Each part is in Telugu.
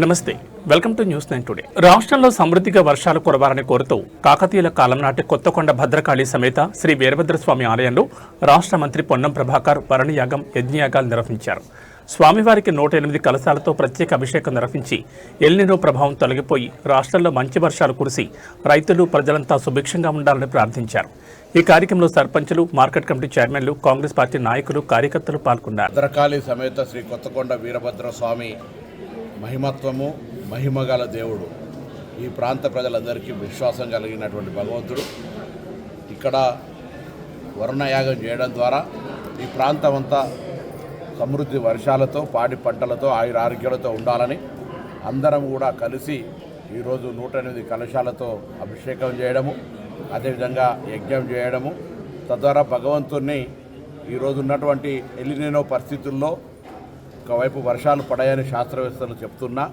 నమస్తే, వెల్కమ్ టు న్యూస్ 9 టుడే. రాష్ట్రంలో సమృద్ధిగా వర్షాలు కురవాలని కోరుతూ కాకతీయుల కాలం నాటి కొత్తకొండ భద్రకాళి సమేత శ్రీ వీరభద్రస్వామి ఆలయంలో రాష్ట్ర మంత్రి పొన్నం ప్రభాకర్ వరుణయాగం యజ్ఞయాగాలు నిర్వహించారు. స్వామివారికి 108 కలశాలతో ప్రత్యేక అభిషేకం నిర్వహించి ఎల్నినో ప్రభావం తొలగిపోయి రాష్ట్రంలో మంచి వర్షాలు కురిసి రైతులు ప్రజలంతా సుభిక్షంగా ఉండాలని ప్రార్థించారు. ఈ కార్యక్రమంలో సర్పంచులు, మార్కెట్ కమిటీ చైర్మన్లు, కాంగ్రెస్ పార్టీ నాయకులు, కార్యకర్తలు పాల్గొన్నారు. భద్రకాళి సమేత శ్రీ కొత్తకొండ వీరభద్రస్వామి మహిమత్వము, మహిమగల దేవుడు. ఈ ప్రాంత ప్రజలందరికీ విశ్వాసం కలిగినటువంటి భగవంతుడు. ఇక్కడ వరుణయాగం చేయడం ద్వారా ఈ ప్రాంతం అంతా సమృద్ధి వర్షాలతో, పాడి పంటలతో, ఆయురారోగ్యాలతో ఉండాలని అందరం కూడా కలిసి ఈరోజు 108 కలశాలతో అభిషేకం చేయడము, అదేవిధంగా యజ్ఞం చేయడము, తద్వారా భగవంతుణ్ణి ఈరోజు ఉన్నటువంటి ఎలినినో పరిస్థితుల్లో ఒకవైపు వర్షాలు పడాయని శాస్త్రవేత్తలు చెప్తున్నా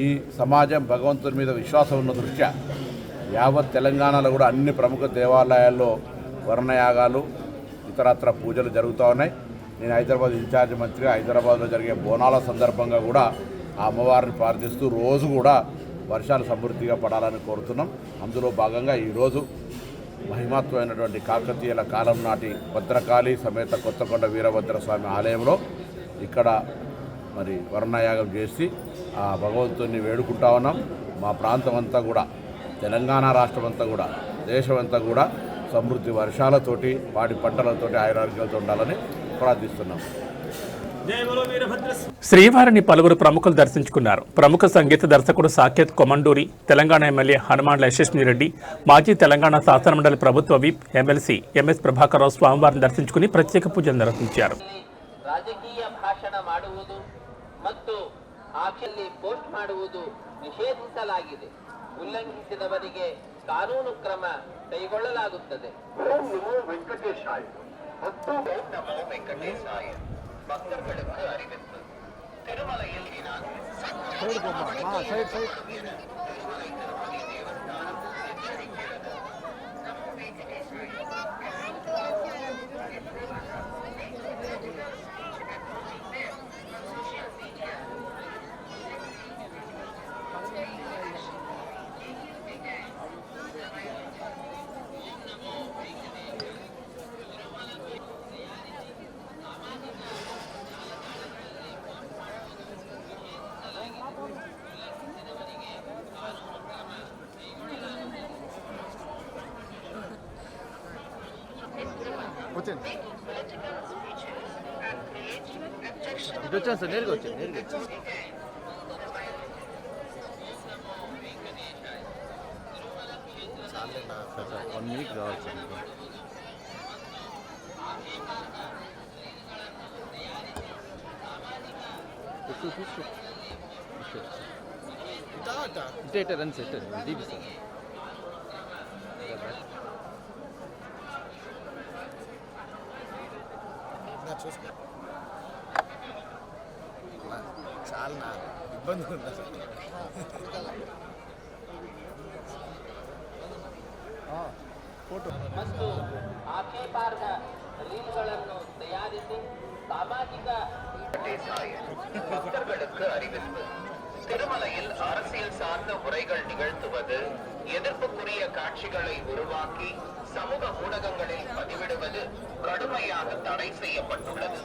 ఈ సమాజం భగవంతుని మీద విశ్వాసం ఉన్న దృష్ట్యా యావత్ తెలంగాణలో కూడా అన్ని ప్రముఖ దేవాలయాల్లో వరుణయాగాలు, ఇతరత్ర పూజలు జరుగుతూ ఉన్నాయి. నేను హైదరాబాద్ ఇన్ఛార్జ్ మంత్రిగా హైదరాబాద్లో జరిగే బోనాల సందర్భంగా కూడా ఆ అమ్మవారిని ప్రార్థిస్తూ రోజు కూడా వర్షాలు సమృద్ధిగా పడాలని కోరుతున్నాం. అందులో భాగంగా ఈరోజు మహిమత్వమైనటువంటి కాకతీయుల కాలం నాటి భద్రకాళి సమేత కొత్తకొండ వీరభద్రస్వామి ఆలయంలో ఇక్కడ మరి వరుణయాగం చేసి ఆ భగవంతుని వేడుకుంటా ఉన్నాం. మా ప్రాంతం అంతా కూడా, తెలంగాణ రాష్ట్రం అంతా కూడా, దేశం అంతా కూడా సమృద్ధి వర్షాలతోటి, పాడి పంటలతోటి, ఆయురారోగ్యాలతో ఉండాలని ప్రార్థిస్తున్నాం. శ్రీవారిని పలువురు ప్రముఖులు దర్శించుకున్నారు. ప్రముఖ సంగీత దర్శకుడు సాకేత్ కొమండూరి, తెలంగాణ ఎమ్మెల్యే హనుమాన్ల యశస్విరెడ్డి, మాజీ తెలంగాణ శాసనమండలి ప్రభుత్వ whip MLC MS Prabhakar Rao స్వామివారిని దర్శించుకుని ప్రత్యేక పూజలు నిర్వహించారు. ರಾಜಕೀಯ ಭಾಷಣ ಮಾಡುವುದು ಮತ್ತು ಆಕ್ಷಲ್ಲಿ ಪೋಸ್ಟ್ ಮಾಡುವುದು ನಿಷೇಧಿಸಲಾಗಿದೆ. ಉಲ್ಲಂಘಿಸಿದವರಿಗೆ ಕಾನೂನು ಕ್ರಮ ಕೈಗೊಳ್ಳಲಾಗುತ್ತದೆ. ಭಕ್ತர்களுக்கு அறிவிப்பு. திருமலையில் ఇటు వచ్చాను సార్, నేరుగా వచ్చాను. 1 minute కావాలి సార్. ఇటు రండి సార్, దీపి సార్. చూసుకో, చాలా ఇబ్బంది ఉంది సార్. ಮತ್ತು ಆಕ್ಷೇಪಾರ್ಹ ರೀಲ್ಗಳನ್ನು ತಯಾರಿಸಿ ಸಾಮಾಜಿಕ ಭಕ್ತர்களுக்கு அறிவிப்பு. திருமலையில் அரசியல் சார்ந்த உரைகள் நிகழ்த்துவது, எதிர்ப்புக்குரிய காட்சிகளை உருவாக்கி சமூக ஊடகங்களில் பதிவிடுவது கடுமையாக தடை செய்யப்பட்டுள்ளது.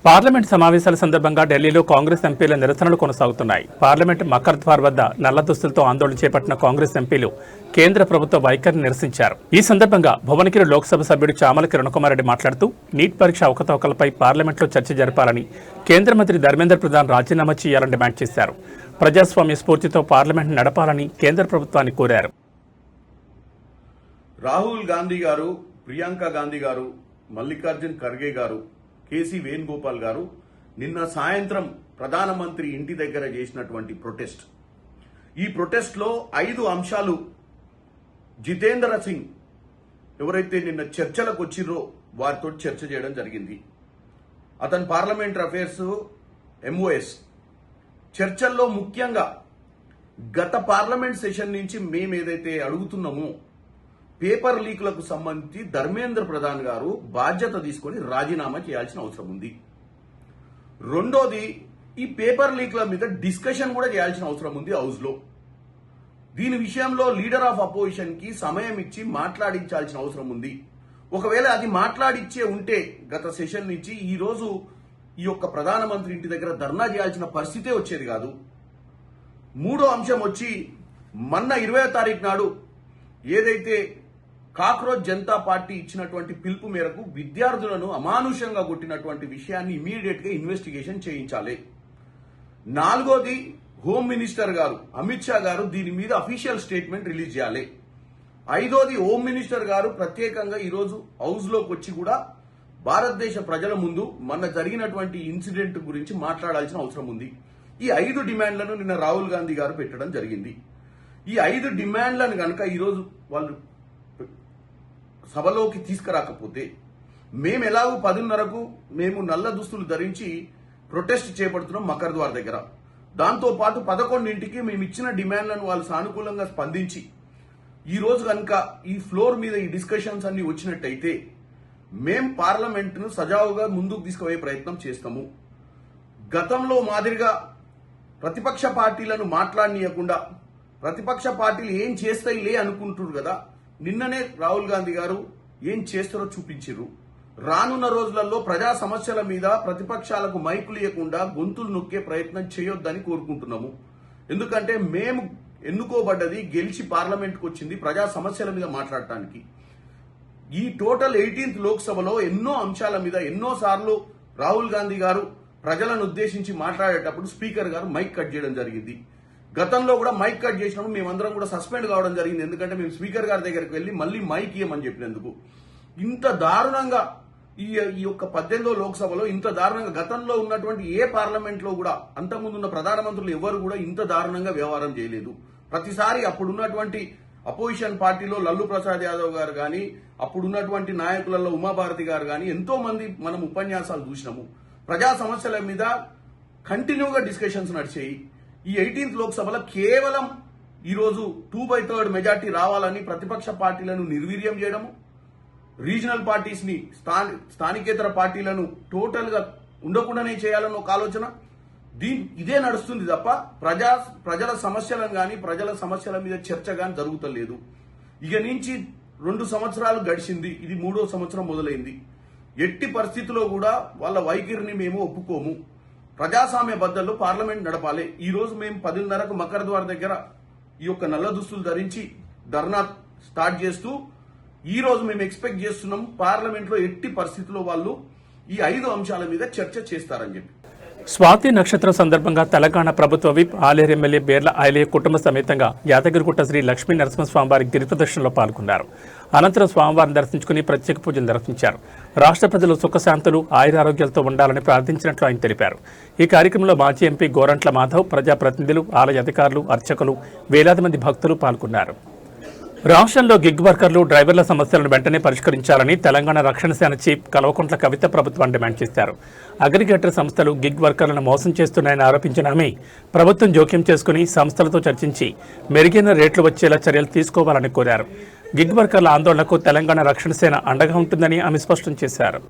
పార్లమెంట్ సమావేశాల సందర్భంగా ఢిల్లీలో కాంగ్రెస్ ఎంపీల నిరసనలు కొనసాగుతున్నాయి. పార్లమెంట్ మకర్ ద్వార్ వద్ద నల్ల దుస్తులతో ఆందోళన చేపట్టిన కాంగ్రెస్ ఎంపీలు కేంద్ర ప్రభుత్వ వైఖరిని నిరసించారు. ఈ సందర్భంగా భువనగిరి లోక్సభ సభ్యుడు చామల కిరణకుమార్ రెడ్డి మాట్లాడుతూ నీట్ పరీక్ష అవకతవకలపై పార్లమెంట్లో చర్చ జరపాలని, కేంద్ర మంత్రి ధర్మేంద్ర ప్రధాన్ రాజీనామా చేయాలని డిమాండ్ చేశారు. ప్రజాస్వామ్య స్ఫూర్తితో పార్లమెంట్ నడపాలని కేంద్ర ప్రభుత్వాన్ని కోరారు. రాహుల్ గాంధీ గారు, ప్రియాంక గాంధీ గారు, మల్లికార్జున్ ఖర్గే గారు, కేసీ వేణుగోపాల్ గారు నిన్న సాయంత్రం ప్రధానమంత్రి ఇంటి దగ్గర చేసినటువంటి ప్రొటెస్ట్. ఈ ప్రొటెస్ట్ లో 5 అంశాలు జితేంద్ర సింగ్ ఎవరైతే నిన్న చర్చలకు వచ్చిర్రో వారితో చర్చ చేయడం జరిగింది. అతను పార్లమెంటరీ అఫైర్స్ MOS. చర్చల్లో ముఖ్యంగా గత పార్లమెంట్ సెషన్ నుంచి మేము ఏదైతే అడుగుతున్నామో పేపర్ లీకులకు సంబంధించి ధర్మేంద్ర ప్రధాన్ గారు బాధ్యత తీసుకొని రాజీనామా చేయాల్సిన అవసరం ఉంది. రెండోది, ఈ పేపర్ లీక్ల మీద డిస్కషన్ కూడా చేయాల్సిన అవసరం ఉంది హౌస్ లో. దీని విషయంలో లీడర్ ఆఫ్ అపోజిషన్ కి సమయం ఇచ్చి మాట్లాడించాల్సిన అవసరం ఉంది. ఒకవేళ అది మాట్లాడిచ్చే ఉంటే గత సెషన్ నుంచి ఈ రోజు ఈ యొక్క ప్రధానమంత్రి ఇంటి దగ్గర ధర్నా చేయాల్సిన పరిస్థితే వచ్చేది కాదు. మూడో అంశం వచ్చి మొన్న 20వ తారీఖు నాడు ఏదైతే కాక్రోచ్ జనతా పార్టీ ఇచ్చినటువంటి పిలుపు మేరకు విద్యార్థులను అమానుషంగా కొట్టినటువంటి విషయాన్ని ఇమీడియట్ గా ఇన్వెస్టిగేషన్ చేయించాలి. నాలుగోది, హోమ్ మినిస్టర్ గారు అమిత్ షా గారు దీని మీద అఫీషియల్ స్టేట్మెంట్ రిలీజ్ చేయాలి. ఐదోది, హోమ్ మినిస్టర్ గారు ప్రత్యేకంగా ఈరోజు హౌస్ లోకి వచ్చి కూడా భారతదేశ ప్రజల ముందు మొన్న జరిగినటువంటి ఇన్సిడెంట్ గురించి మాట్లాడాల్సిన అవసరం ఉంది. ఈ 5 డిమాండ్లను నిన్న రాహుల్ గాంధీ గారు పెట్టడం జరిగింది. ఈ 5 డిమాండ్లను కనుక ఈరోజు వాళ్ళు సభలోకి తీసుకురాకపోతే మేము ఎలాగూ 10:30కు మేము నల్ల దుస్తులు ధరించి ప్రొటెస్ట్ చేపడుతున్నాం మకర్ ద్వార్ దగ్గర. దాంతో పాటు 11ంటికి మేము ఇచ్చిన డిమాండ్లను వాళ్ళు సానుకూలంగా స్పందించి ఈ రోజు కనుక ఈ ఫ్లోర్ మీద ఈ డిస్కషన్స్ అన్ని వచ్చినట్టయితే మేం పార్లమెంట్ ను సజావుగా ముందుకు తీసుకుపోయే ప్రయత్నం చేస్తాము. గతంలో మాదిరిగా ప్రతిపక్ష పార్టీలను మాట్లాడనీయకుండా ప్రతిపక్ష పార్టీలు ఏం చేస్తాయిలే అనుకుంటున్నారు కదా, నిన్ననే రాహుల్ గాంధీ గారు ఏం చేస్తారో చూపించారు. రానున్న రోజులలో ప్రజా సమస్యల మీద ప్రతిపక్షాలకు మైకులు ఇవ్వకుండా గొంతులు నొక్కే ప్రయత్నం చేయొద్దని కోరుకుంటున్నాము. ఎందుకంటే మేము ఎన్నుకోబడ్డది, గెలిచి పార్లమెంట్కి వచ్చింది ప్రజా సమస్యల మీద మాట్లాడటానికి. ఈ టోటల్ 18th లోక్సభలో ఎన్నో అంశాల మీద ఎన్నోసార్లు రాహుల్ గాంధీ గారు ప్రజలను ఉద్దేశించి మాట్లాడేటప్పుడు స్పీకర్ గారు మైక్ కట్ చేయడం జరిగింది. గతంలో కూడా మైక్ కట్ చేసినప్పుడు మేమందరం కూడా సస్పెండ్ కావడం జరిగింది. ఎందుకంటే మేము స్పీకర్ గారి దగ్గరికి వెళ్లి మళ్ళీ మైక్ ఇవ్వమని చెప్పినందుకు. ఇంత దారుణంగా ఈ యొక్క 18వ లోక్సభలో ఇంత దారుణంగా గతంలో ఉన్నటువంటి ఏ పార్లమెంట్ లో కూడా అంతకుముందున్న ప్రధానమంత్రులు ఎవరు కూడా ఇంత దారుణంగా వ్యవహారం చేయలేదు. ప్రతిసారి అప్పుడున్నటువంటి అపోజిషన్ పార్టీలో లల్లు ప్రసాద్ యాదవ్ గారు కానీ, అప్పుడున్నటువంటి నాయకులలో ఉమాభారతి గారు కానీ ఎంతో మంది మనం ఉపన్యాసాలు చూసినాము. ప్రజా సమస్యల మీద కంటిన్యూగా డిస్కషన్స్ నడిచాయి. ఈ 18th లోక్సభలో కేవలం ఈరోజు 2/3 మెజార్టీ రావాలని ప్రతిపక్ష పార్టీలను నిర్వీర్యం చేయడము, రీజనల్ పార్టీస్ ని స్థానికేతర పార్టీలను టోటల్ గా ఉండకుండానే చేయాలని ఒక ఆలోచన. ఇదే నడుస్తుంది తప్ప ప్రజల సమస్యలను గాని ప్రజల సమస్యల మీద చర్చ గాని జరుగుతలేదు. ఇక నుంచి 2 సంవత్సరాలు గడిచింది, ఇది 3వ సంవత్సరం మొదలైంది. ఎట్టి పరిస్థితుల్లో కూడా వాళ్ళ వైఖరిని మేము ఒప్పుకోము. ప్రజాస్వామ్య బద్దల్లో పార్లమెంట్ నడపాలి. ఈ రోజు మేము 10:30కు మకర్ ద్వార్ దగ్గర ఈ యొక్క నల్ల దుస్తులు ధరించి ధర్నా స్టార్ట్ చేస్తూ ఈ రోజు మేము ఎక్స్పెక్ట్ చేస్తున్నాం పార్లమెంట్ లో ఎట్టి పరిస్థితుల్లో వాళ్ళు ఈ 5 అంశాల మీద చర్చ చేస్తారని చెప్పి. స్వాతి నక్షత్రం సందర్భంగా తెలంగాణ ప్రభుత్వ విప్ ఆలేరు ఎమ్మెల్యే బేర్ల ఐలయ్య కుటుంబ సమేతంగా యాదగిరిగుట్ట శ్రీ లక్ష్మీ నరసింహస్వామివారి గిరి ప్రదర్శనలో పాల్గొన్నారు. అనంతరం స్వామివారిని దర్శించుకుని ప్రత్యేక పూజలు నిర్వహించారు. రాష్ట్ర ప్రజలు సుఖశాంతులు ఆయురారోగ్యాలతో ఉండాలని ప్రార్థించినట్లు ఆయన తెలిపారు. ఈ కార్యక్రమంలో మాజీ ఎంపీ గోరంట్ల మాధవ్, ప్రజాప్రతినిధులు, ఆలయ అధికారులు, అర్చకులు, వేలాది మంది భక్తులు పాల్గొన్నారు. రాష్ట్రంలో గిగ్ వర్కర్లు, డ్రైవర్ల సమస్యలను వెంటనే పరిష్కరించాలని తెలంగాణ రక్షణ సేన చీఫ్ కల్వకుంట్ల కవిత ప్రభుత్వాన్ని డిమాండ్ చేశారు. అగ్రిగేటర్ సంస్థలు గిగ్ వర్కర్లను మోసం చేస్తున్నాయని ఆరోపించిన ఆమె ప్రభుత్వం జోక్యం చేసుకుని సంస్థలతో చర్చించి మెరుగైన రేట్లు వచ్చేలా చర్యలు తీసుకోవాలని కోరారు. గిగ్ వర్కర్ల ఆందోళనకు తెలంగాణ రక్షణ సేన అండగా ఉంటుందని ఆమె స్పష్టం చేశారు.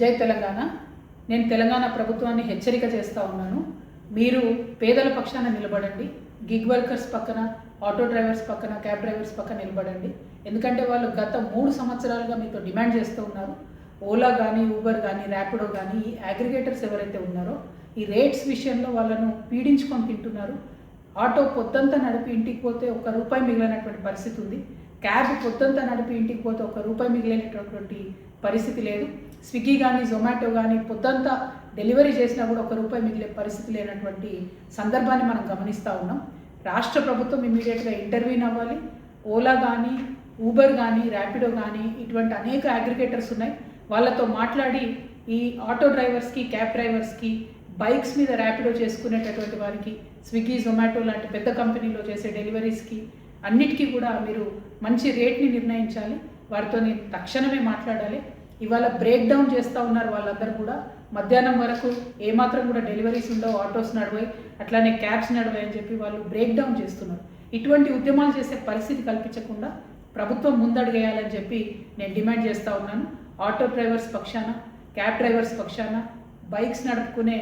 జై తెలంగాణ. నేను తెలంగాణ ప్రభుత్వాన్ని హెచ్చరిక చేస్తూ ఉన్నాను. మీరు పేదల పక్షాన నిలబడండి. గిగ్ వర్కర్స్ పక్కన, ఆటో డ్రైవర్స్ పక్కన, క్యాబ్ డ్రైవర్స్ పక్కన నిలబడండి. ఎందుకంటే వాళ్ళు గత 3 సంవత్సరాలుగా మీతో డిమాండ్ చేస్తూ ఉన్నారు. ఓలా కానీ ఊబర్ కానీ ర్యాపిడో కానీ ఈ అగ్రిగేటర్స్ ఎవరైతే ఉన్నారో ఈ రేట్స్ విషయంలో వాళ్ళను పీడించుకొని తింటున్నారు. ఆటో పొద్దంతా నడిపి ఇంటికి పోతే ₹1 మిగిలినటువంటి పరిస్థితి ఉంది. క్యాబ్ పొద్దంతా నడిపి ఇంటికి పోతే ₹1 మిగిలినటువంటి పరిస్థితి లేదు. స్విగ్గీ కానీ జొమాటో కానీ పొద్దంతా డెలివరీ చేసినా కూడా ₹1 మిగిలే పరిస్థితి లేనటువంటి సందర్భాన్ని మనం గమనిస్తూ ఉన్నాం. రాష్ట్ర ప్రభుత్వం ఇమీడియట్గా ఇంటర్వ్యూన్ అవ్వాలి. ఓలా కానీ ఊబర్ కానీ ర్యాపిడో కానీ ఇటువంటి అనేక అగ్రిగేటర్స్ ఉన్నాయి. వాళ్ళతో మాట్లాడి ఈ ఆటో డ్రైవర్స్కి క్యాబ్ డ్రైవర్స్కి బైక్స్ మీద ర్యాపిడో చేసుకునేటటువంటి వారికి స్విగ్గీ జొమాటో లాంటి పెద్ద కంపెనీలో చేసే డెలివరీస్కి అన్నిటికీ కూడా మీరు మంచి రేట్ని నిర్ణయించాలి. వారితో నేను తక్షణమే మాట్లాడాలి. ఇవాళ బ్రేక్ డౌన్ చేస్తూ ఉన్నారు వాళ్ళందరూ కూడా. మధ్యాహ్నం వరకు ఏమాత్రం కూడా డెలివరీస్ ఉండవు, ఆటోస్ నడవాయి, అట్లానే క్యాబ్స్ నడవాయి అని చెప్పి వాళ్ళు బ్రేక్ డౌన్ చేస్తున్నారు. ఇటువంటి ఉద్యమాలు చేసే పరిస్థితి కల్పించకుండా ప్రభుత్వం ముందడుగేయాలని చెప్పి నేను డిమాండ్ చేస్తూ ఉన్నాను. ఆటో డ్రైవర్స్ పక్షాన, క్యాబ్ డ్రైవర్స్ పక్షాన, బైక్స్ నడుపుకునే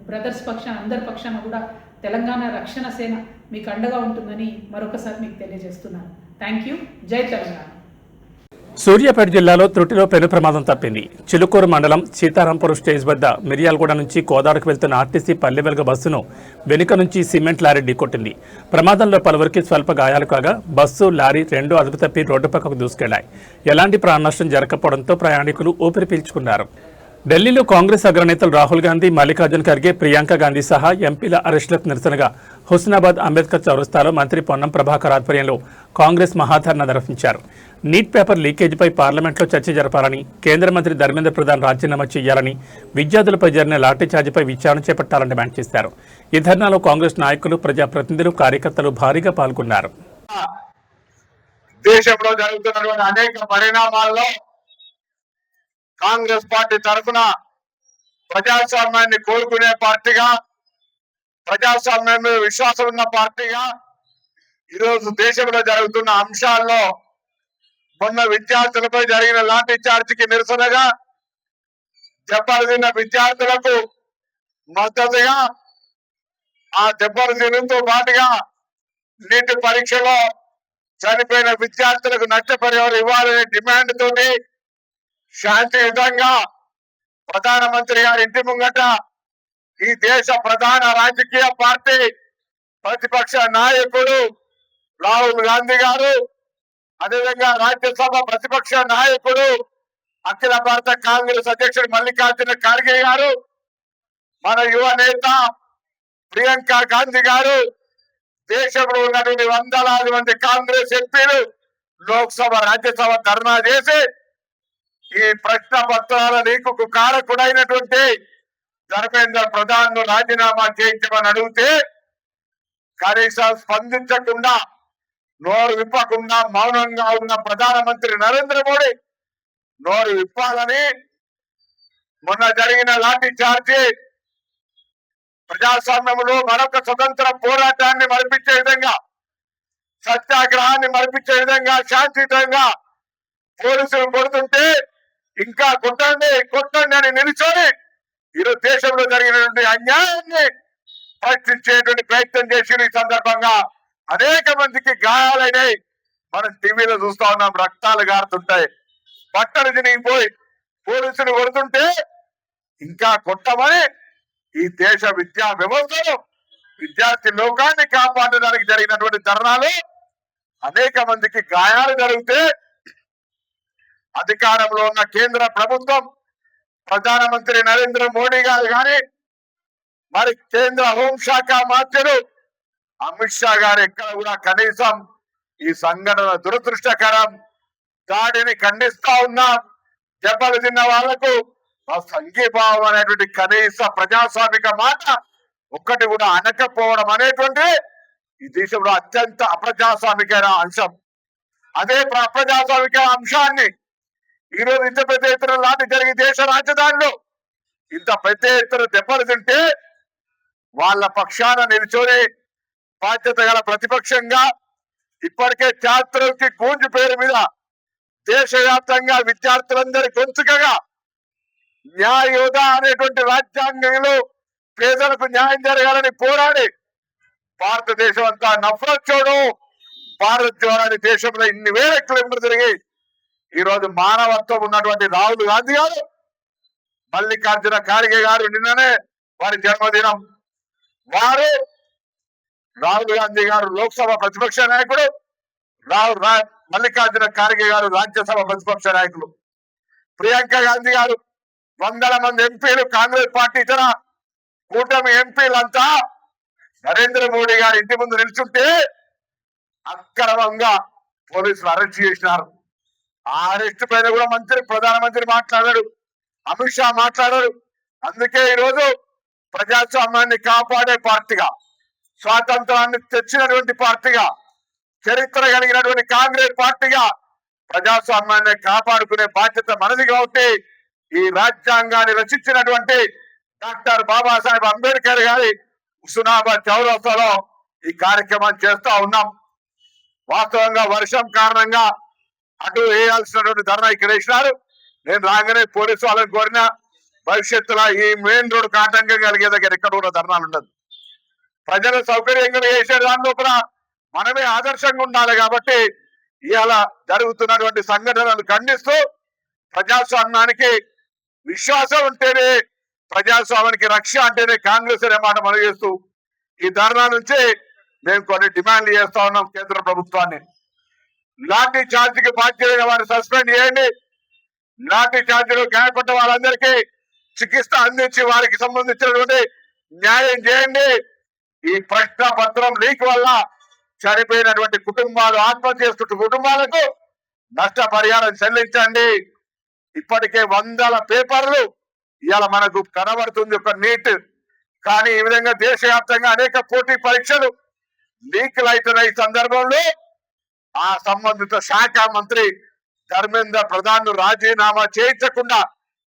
బ్రదర్స్ పక్షాన, అందరి పక్షాన కూడా తెలంగాణ రక్షణ సేన మీకు అండగా ఉంటుందని మరొకసారి మీకు తెలియజేస్తున్నాను. Thank you. జై తెలంగాణ. సూర్యాపేట జిల్లాలో త్రుటిలో పెను ప్రమాదం తప్పింది. చిలుకూరు మండలం సీతారాంపురం స్టేజ్ వద్ద మిర్యాలగూడ నుంచి కోదాడకు వెళ్తున్న ఆర్టీసీ పల్లె వెలుగు బస్సును వెనుక నుంచి సిమెంట్ లారీ ఢీకొట్టింది. ప్రమాదంలో పలువురికి స్వల్ప గాయాలు కాగా బస్సు, లారీ రెండూ అదుపు తప్పి రోడ్డు పక్కకు దూసుకెళ్లాయి. ఎలాంటి ప్రాణ నష్టం జరగకపోవడంతో ప్రయాణికులు ఊపిరి పీల్చుకున్నారు. ఢిల్లీలో కాంగ్రెస్ అగ్రనేతలు రాహుల్ గాంధీ, మల్లికార్జున్ ఖర్గే, ప్రియాంక గాంధీ సహా ఎంపీల అరెస్టులకు నిరసనగా హుస్నాబాద్ అంబేద్కర్ చౌరస్తాలో మంత్రి పొన్నం ప్రభాకర్ ఆధ్వర్యంలో కాంగ్రెస్ మహాధర్నా నిర్వహించారు. నీట్ పేపర్ లీకేజీపై పార్లమెంట్లో చర్చ జరపాలని, కేంద్ర మంత్రి ధర్మేంద్ర ప్రధాన్ రాజీనామా చేయాలని, విద్యార్థులపై జరిగిన లాఠీచార్జిపై విచారణ చేపట్టాలని డిమాండ్ చేశారు. ఈ ధర్నాలో కాంగ్రెస్ నాయకులు, ప్రజాప్రతినిధులు, కార్యకర్తలు భారీగా పాల్గొన్నారు. దేశంలో జరుగుతున్నటువంటి అనేక పరిణామాల్లో కాంగ్రెస్ పార్టీ తరఫున ప్రజాస్వామ్యాన్ని కోరుకునే పార్టీగా, ప్రజాస్వామ్యం మీద విశ్వాసం ఉన్న పార్టీగా ఈరోజు దేశంలో జరుగుతున్న అంశాల్లో మొన్న విద్యార్థులపై జరిగిన లాఠీ చార్జికి నిరసనగా, దెబ్బలు తిన్న విద్యార్థులకు మద్దతుగా, ఆ దెబ్బలు తినడంతో పాటుగా నీటి పరీక్షలో చనిపోయిన విద్యార్థులకు నష్టపరిహారం ఇవ్వాలనే డిమాండ్ తోటి శాంతియుతంగా ప్రధానమంత్రి గారి ఇంటి ముంగట ఈ దేశ ప్రధాన రాజకీయ పార్టీ ప్రతిపక్ష నాయకుడు రాహుల్ గాంధీ గారు, అదేవిధంగా రాజ్యసభ ప్రతిపక్ష నాయకుడు అఖిల భారత కాంగ్రెస్ అధ్యక్షుడు మల్లికార్జున ఖర్గే గారు, మన యువ నేత ప్రియాంక గాంధీ గారు, దేశంలో ఉన్నటువంటి వందలాది మంది కాంగ్రెస్ ఎంపీలు లోక్సభ, రాజ్యసభ ధర్నా చేసి ఈ ప్రశ్న పత్రాల లీకుకు కారకుడైనటువంటి ధర్మేంద్ర ప్రధాన్ ను రాజీనామా చేయించమని అడిగితే కనీసం స్పందించకుండా, నోరు విప్పకుండా మౌనంగా ఉన్న ప్రధానమంత్రి నరేంద్ర మోడీ నోరు విప్పాలని మొన్న జరిగిన లాఠీ చార్జీ ప్రజాస్వామ్యంలో మరొక స్వతంత్ర పోరాటాన్ని మరిపించే విధంగా, సత్యాగ్రహాన్ని మరిపించే విధంగా శాంతియుతంగా పోలీసులు కొడుతుంటే ఇంకా కొట్టండి కొట్టండి అని నిలుచొని ఈరోజు దేశంలో జరిగినటువంటి అన్యాయాన్ని ప్రశ్నించేటువంటి ప్రయత్నం చేసిన ఈ సందర్భంగా అనేక మందికి గాయాలైనాయి. మనం టీవీలో చూస్తా ఉన్నాం, రక్తాలు గారుతుంటాయి, బట్టలు తినిగిపోయి పోలీసులు కొడుతుంటే ఇంకా కొట్టమని ఈ దేశ విద్యా వ్యవస్థలో విద్యార్థి లోకాన్ని కాపాడడానికి జరిగినటువంటి ధర్నాలు అనేక మందికి గాయాలు జరిగితే అధికారంలో ఉన్న కేంద్ర ప్రభుత్వం, ప్రధానమంత్రి నరేంద్ర మోడీ గారు కానీ, మరి కేంద్ర హోంశాఖ మంత్రులు అమిత్ షా గారు ఎక్కడ కూడా కనీసం ఈ సంఘటన దురదృష్టకరం, దాడిని ఖండిస్తా ఉన్నాం, దెబ్బలు తిన్న వాళ్లకు సంఘీభావం అనేటువంటి కనీస ప్రజాస్వామిక మాట ఒక్కటి కూడా అనకపోవడం అనేటువంటి ఈ దేశంలో అత్యంత అప్రజాస్వామికమైన అంశం. అదే అప్రజాస్వామిక అంశాన్ని ఈరోజు ఇంత పెద్ద ఎత్తున లాంటి జరిగి దేశ రాజధానిలో ఇంత పెద్ద ఎత్తున దెబ్బలు తింటే వాళ్ళ పక్షాన నిల్చొని బాధ్యత గల ప్రతిపక్షంగా ఇప్పటికే ఛాత్రులకి గూంజు పేరు మీద దేశవ్యాప్తంగా విద్యార్థులందరి గొంతుకగా న్యాయ యోధ అనేటువంటి రాజ్యాంగంలో పేదలకు న్యాయం జరగాలని పోరాడి భారతదేశం అంతా నఫరత్ చోడు భారత్ జోడో అనే దేశంలో ఇన్ని వేల కిలోమీటర్లు తిరిగి ఈరోజు మానవత్వం ఉన్నటువంటి రాహుల్ గాంధీ గారు, మల్లికార్జున ఖార్గే గారు నిన్ననే వారి జన్మదినం. వారు రాహుల్ గాంధీ గారు లోక్సభ ప్రతిపక్ష నాయకుడు, మల్లికార్జున ఖార్గే గారు రాజ్యసభ ప్రతిపక్ష నాయకులు. ప్రియాంక గాంధీ గారు, వందల మంది ఎంపీలు, కాంగ్రెస్ పార్టీ ఇతర కూటమి ఎంపీలంతా నరేంద్ర మోడీ గారి ఇంటి ముందు నిల్చుంటే అక్రమంగా పోలీసులు అరెస్ట్ చేసినారు. ఆ అరెస్ట్ పైన కూడా ప్రధానమంత్రి మాట్లాడాడు, అమిత్ షా మాట్లాడారు. అందుకే ఈరోజు ప్రజాస్వామ్యాన్ని కాపాడే పార్టీగా, స్వాతంత్రాన్ని తెచ్చినటువంటి పార్టీగా, చరిత్ర కలిగినటువంటి కాంగ్రెస్ పార్టీగా ప్రజాస్వామ్యాన్ని కాపాడుకునే బాధ్యత మనది. కాబట్టి ఈ రాజ్యాంగాన్ని రచించినటువంటి డాక్టర్ బాబాసాహెబ్ అంబేద్కర్ గారి హుస్నాబాద్ చౌరస్తాలో ఈ కార్యక్రమం చేస్తా ఉన్నాం. వాస్తవంగా వర్షం కారణంగా అటు వేయాల్సినటువంటి ధర్నా ఇక్కడ వేసినారు. నేను రాగానే పోలీసు వాళ్ళని కోరిన భవిష్యత్తులో ఈ మెయిన్ రోడ్ ఆటంకం కలిగే దగ్గర ఎక్కడ కూడా ధర్నాలు ఉండదు. ప్రజలు సౌకర్యంగా చేసే దానిలో కూడా మనమే ఆదర్శంగా ఉండాలి. కాబట్టి ఇవాళ జరుగుతున్నటువంటి సంఘటనలు ఖండిస్తూ ప్రజాస్వామ్యానికి విశ్వాసం ఉంటేనే ప్రజాస్వామ్యానికి రక్ష అంటేనే కాంగ్రెస్ అనే మాట మనం చేస్తూ ఈ ధర్నా నుంచి మేము కొన్ని డిమాండ్లు చేస్తా ఉన్నాం కేంద్ర ప్రభుత్వాన్ని. లాఠీ చార్జికి బాధ్యతగా వారిని సస్పెండ్ చేయండి. లాఠీ చార్జీలు గాయపడ్డ వాళ్ళందరికీ చికిత్స అందించి వారికి సంబంధించినటువంటి న్యాయం చేయండి. ఈ ప్రశ్న పత్రం లీక్ వల్ల చనిపోయినటువంటి కుటుంబాలు, ఆత్మహత్య చేసుకుంటున్న కుటుంబాలకు నష్టపరిహారం చెల్లించండి. ఇప్పటికే వందల పేపర్లు ఇవాళ మనకు కనబడుతుంది ఒక నీట్. కానీ ఈ విధంగా దేశవ్యాప్తంగా అనేక పోటీ పరీక్షలు లీక్లు అవుతున్న ఈ సందర్భంలో ఆ సంబంధిత శాఖ మంత్రి ధర్మేంద్ర ప్రధాన్ ను రాజీనామా చేయించకుండా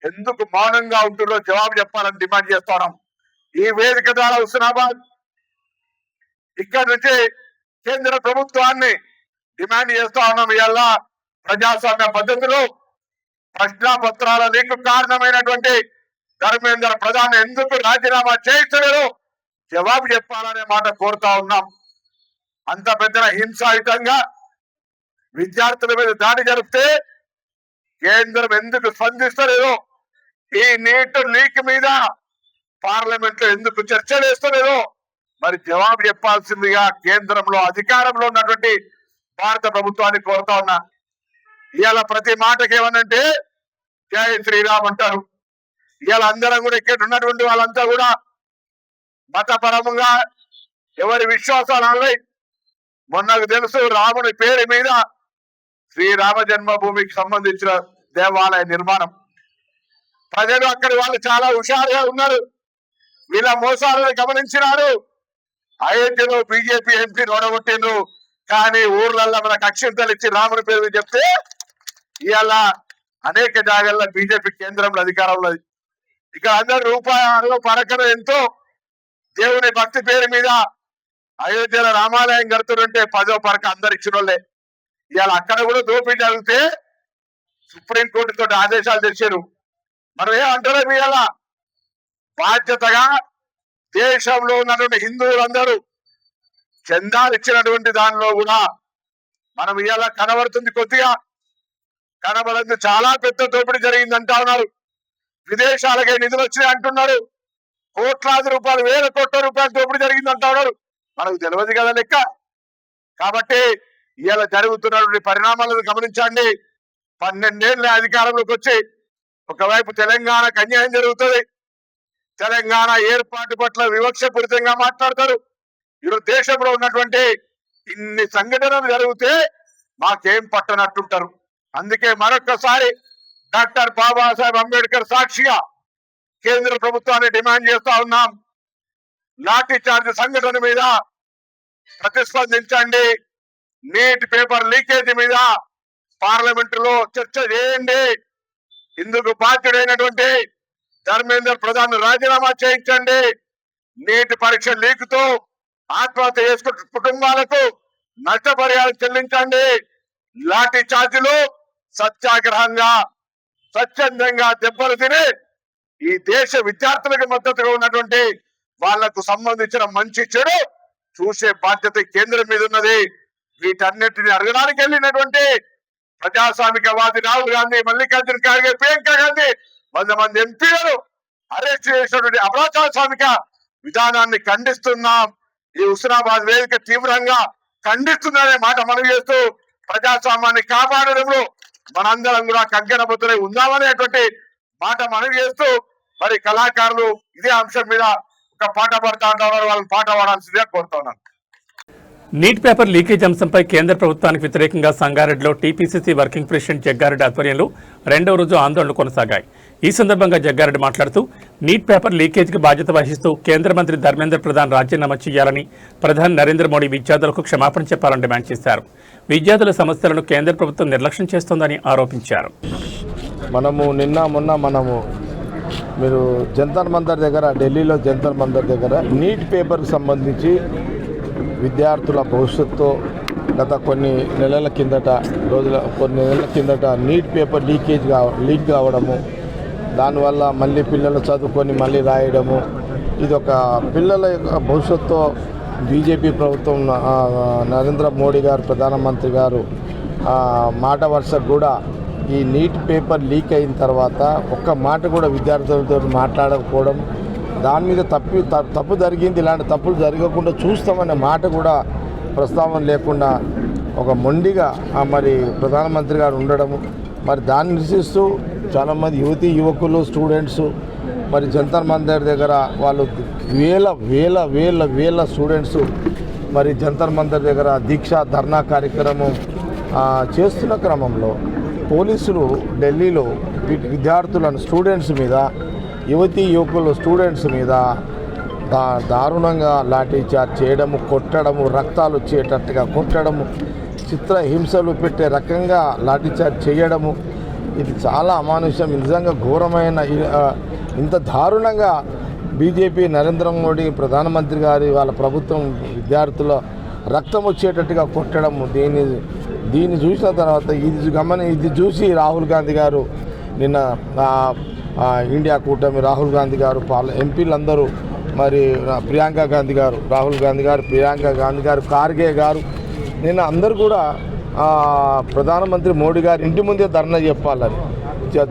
ఎందుకు మౌనంగా ఉంటుందో జవాబు చెప్పాలని డిమాండ్ చేస్తున్నాం. ఈ వేదిక ద్వారా హుస్నాబాద్ ఇక్కడ నుంచి కేంద్ర ప్రభుత్వాన్ని డిమాండ్ చేస్తా ఉన్నాం. ఇవాళ ప్రజాస్వామ్య పద్ధతిలో ప్రశ్నాపత్రాల లీక్ కారణమైనటువంటి ధర్మేంద్ర ప్రధాన్ ఎందుకు రాజీనామా చేయించలేదో జవాబు చెప్పాలనే మాట కోరుతా ఉన్నాం. అంత పెద్ద హింసాయుతంగా విద్యార్థుల మీద దాడి జరిపితే కేంద్రం ఎందుకు స్పందిస్తలేదో, ఈ నీట్ లీక్ మీద పార్లమెంట్ లో ఎందుకు చర్చలు వేస్తలేదో మరి జవాబు చెప్పాల్సిందిగా కేంద్రంలో అధికారంలో ఉన్నటువంటి భారత ప్రభుత్వాన్ని కోరుతా ఉన్నా. ఇవాళ ప్రతి మాటకి ఏమనంటే జై శ్రీరామ్ అంటారు. ఇవాళ అందరం కూడా ఇక్కడ ఉన్నటువంటి వాళ్ళంతా కూడా మతపరంగా ఎవరి విశ్వాసాలు మొన్నకు తెలుసు రాముని పేరు మీద శ్రీరామ జన్మభూమికి సంబంధించిన దేవాలయ నిర్మాణం. ప్రజలు అక్కడి వాళ్ళు చాలా హుషారుగా ఉన్నారు. వీళ్ళ మోసాలను గమనించినారు. అయోధ్యలో బీజేపీ ఎంపీ ఓడగొట్టిండ్రు. కానీ ఊర్లలో మనకు అక్షింతలు ఇచ్చి రాముని పేరు చెప్తే ఇవాళ అనేక జాగాల్లో బీజేపీ కేంద్రంలో అధికారంలో. ఇక్కడ అందరు రూపాయలు పరకలు ఎంతో దేవుని భక్తి పేరు మీద అయోధ్యలో రామాలయం కడుతుంటే 10వ పరక అందరు ఇచ్చిన వాళ్ళే. ఇవాళ అక్కడ కూడా దోపిడీ జరిగితే సుప్రీంకోర్టు తోటి ఆదేశాలు తెచ్చారు. మనం ఏమంటారో ఇవాళ బాధ్యతగా దేశంలో ఉన్నటువంటి హిందువులందరూ చందాలు ఇచ్చినటువంటి దానిలో కూడా మనం ఇవాళ కనబడుతుంది, కొద్దిగా కనబడింది. చాలా పెద్ద దోపిడీ జరిగింది అంటా ఉన్నారు. విదేశాలకే నిధులు వచ్చినాయి అంటున్నారు. కోట్లాది రూపాయలు, వేల కోట్ల రూపాయలు దోపిడీ జరిగింది అంటా ఉన్నారు. మనకు తెలియదు కదా లెక్క. కాబట్టి ఇవాళ జరుగుతున్నటువంటి పరిణామాలను గమనించండి. 12 ఏళ్ళ అధికారంలోకి వచ్చి ఒకవైపు తెలంగాణకు అన్యాయం జరుగుతుంది, తెలంగాణ ఏర్పాటు పట్ల వివక్షపూరితంగా మాట్లాడతారు. ఈరోజు దేశంలో ఉన్నటువంటి ఇన్ని సంఘటనలు జరిగితే మాకేం పట్టనట్టుంటారు. అందుకే మరొకసారి డాక్టర్ బాబాసాహెబ్ అంబేద్కర్ సాక్షిగా కేంద్ర ప్రభుత్వాన్ని డిమాండ్ చేస్తా ఉన్నాం. లాఠీ చార్జ్ సంఘటన మీద ప్రతిస్పందించండి. నీట్ పేపర్ లీకేజీ మీద పార్లమెంటులో చర్చ చేయండి. ఇందుకు బాధ్యుడైనటువంటి ధర్మేంద్ర ప్రధాన్ రాజీనామా చేయించండి. నీట్ పరీక్ష లీకుతో ఆత్మహత్య చేసుకున్న కుటుంబాలకు నష్టపరిహారం చెల్లించండి. లాఠీ చార్జీలు సత్యాగ్రహంగా స్వచ్ఛందంగా దెబ్బలు తిని ఈ దేశ విద్యార్థులకు మద్దతుగా ఉన్నటువంటి వాళ్లకు సంబంధించిన మంచి చెడు చూసే బాధ్యత కేంద్రం మీద ఉన్నది. వీటన్నిటిని అడగడానికి వెళ్ళినటువంటి ప్రజాస్వామికవాది రాహుల్ గాంధీ, మల్లికార్జున ఖార్గే, ప్రియాంక గాంధీ 100 మంది ఎంపీలను అరెస్ట్ చేసినటువంటి అప్రజాస్వామిక విధానాన్ని ఖండిస్తున్నాం. ఈ హుస్నాబాద్ వేదిక తీవ్రంగా ఖండిస్తుందనే మాట మనం చేస్తూ ప్రజాస్వామ్యాన్ని కాపాడడంలో మనందరం కూడా కంకణబద్దులై ఉందామనేటువంటి మాట మనం చేస్తూ మరి కళాకారులు ఇదే అంశం మీద ఒక పాట పాడుతా ఉంటారు. వాళ్ళని పాట పాడాల్సిందిగా కోరుతున్నాను. నీట్ పేపర్ లీకేజ్ అంశంపై కేంద్ర ప్రభుత్వానికి వ్యతిరేకంగా సంగారెడ్డిలో టీపీసీసీ వర్కింగ్ ప్రెసిడెంట్ జగ్గారెడ్డి ఆధ్వర్యంలో 2వ రోజు ఆందోళనలు కొనసాగాయి. ఈ సందర్భంగా జగ్గారెడ్డి మాట్లాడుతూ నీట్ పేపర్ లీకేజ్కి బాధ్యత వహిస్తూ కేంద్ర మంత్రి ధర్మేంద్ర ప్రధాన్ రాజీనామా చేయాలని, ప్రధాని నరేంద్ర మోడీ విద్యార్థులకు క్షమాపణ చెప్పాలని డిమాండ్ చేశారు. విద్యార్థుల సమస్యలను కేంద్ర ప్రభుత్వం నిర్లక్ష్యం చేస్తోందని ఆరోపించారు. మీరు జంతర్ మంతర్ దగ్గర, ఢిల్లీలో జంతర్ మంతర్ దగ్గర నీట్ పేపర్కి సంబంధించి విద్యార్థుల భవిష్యత్తు గత కొన్ని నెలల కిందట నీట్ పేపర్ లీక్ కావడము, దానివల్ల మళ్ళీ పిల్లలు చదువుకొని మళ్ళీ రాయడము, ఇది ఒక పిల్లల యొక్క భవిష్యత్తు. బీజేపీ ప్రభుత్వం నరేంద్ర మోడీ గారు, ప్రధానమంత్రి గారు మాట వరుసకు కూడా ఈ నీట్ పేపర్ లీక్ అయిన తర్వాత ఒక్క మాట కూడా విద్యార్థులతో మాట్లాడకపోవడం, దాని మీద తప్పు జరిగింది, ఇలాంటి తప్పులు జరగకుండా చూస్తామనే మాట కూడా ప్రస్తావన లేకుండా ఒక మొండిగా మరి ప్రధానమంత్రి గారు ఉండడము, మరి దాన్ని నిరసిస్తూ చాలామంది యువకులు, స్టూడెంట్స్ మరి జంతర్ మంతర్ దగ్గర వాళ్ళు వేల స్టూడెంట్స్ మరి జంతర్ మంతర్ దగ్గర దీక్ష ధర్నా కార్యక్రమం చేస్తున్న క్రమంలో పోలీసులు ఢిల్లీలో విద్యార్థులను స్టూడెంట్స్ మీద, యువకులు స్టూడెంట్స్ మీద దారుణంగా లాఠీచార్జ్ చేయడము, కొట్టడము, రక్తాలు వచ్చేటట్టుగా కొట్టడము, చిత్రహింసలు పెట్టే రకంగా లాఠీచార్జ్ చేయడము, ఇది చాలా అమానుష్యం. నిజంగా ఘోరమైన ఇంత దారుణంగా బీజేపీ నరేంద్ర మోడీ ప్రధానమంత్రి గారి వాళ్ళ ప్రభుత్వం విద్యార్థుల రక్తం వచ్చేటట్టుగా కొట్టడము, దీన్ని చూసిన తర్వాత ఇది చూసి రాహుల్ గాంధీ గారు నిన్న ఇండియా కూటమి రాహుల్ గాంధీ గారు ఎంపీలందరూ మరి ప్రియాంక గాంధీ గారు, రాహుల్ గాంధీ గారు, ప్రియాంక గాంధీ గారు, ఖార్గే గారు నిన్న అందరూ కూడా ప్రధానమంత్రి మోడీ గారు ఇంటి ముందే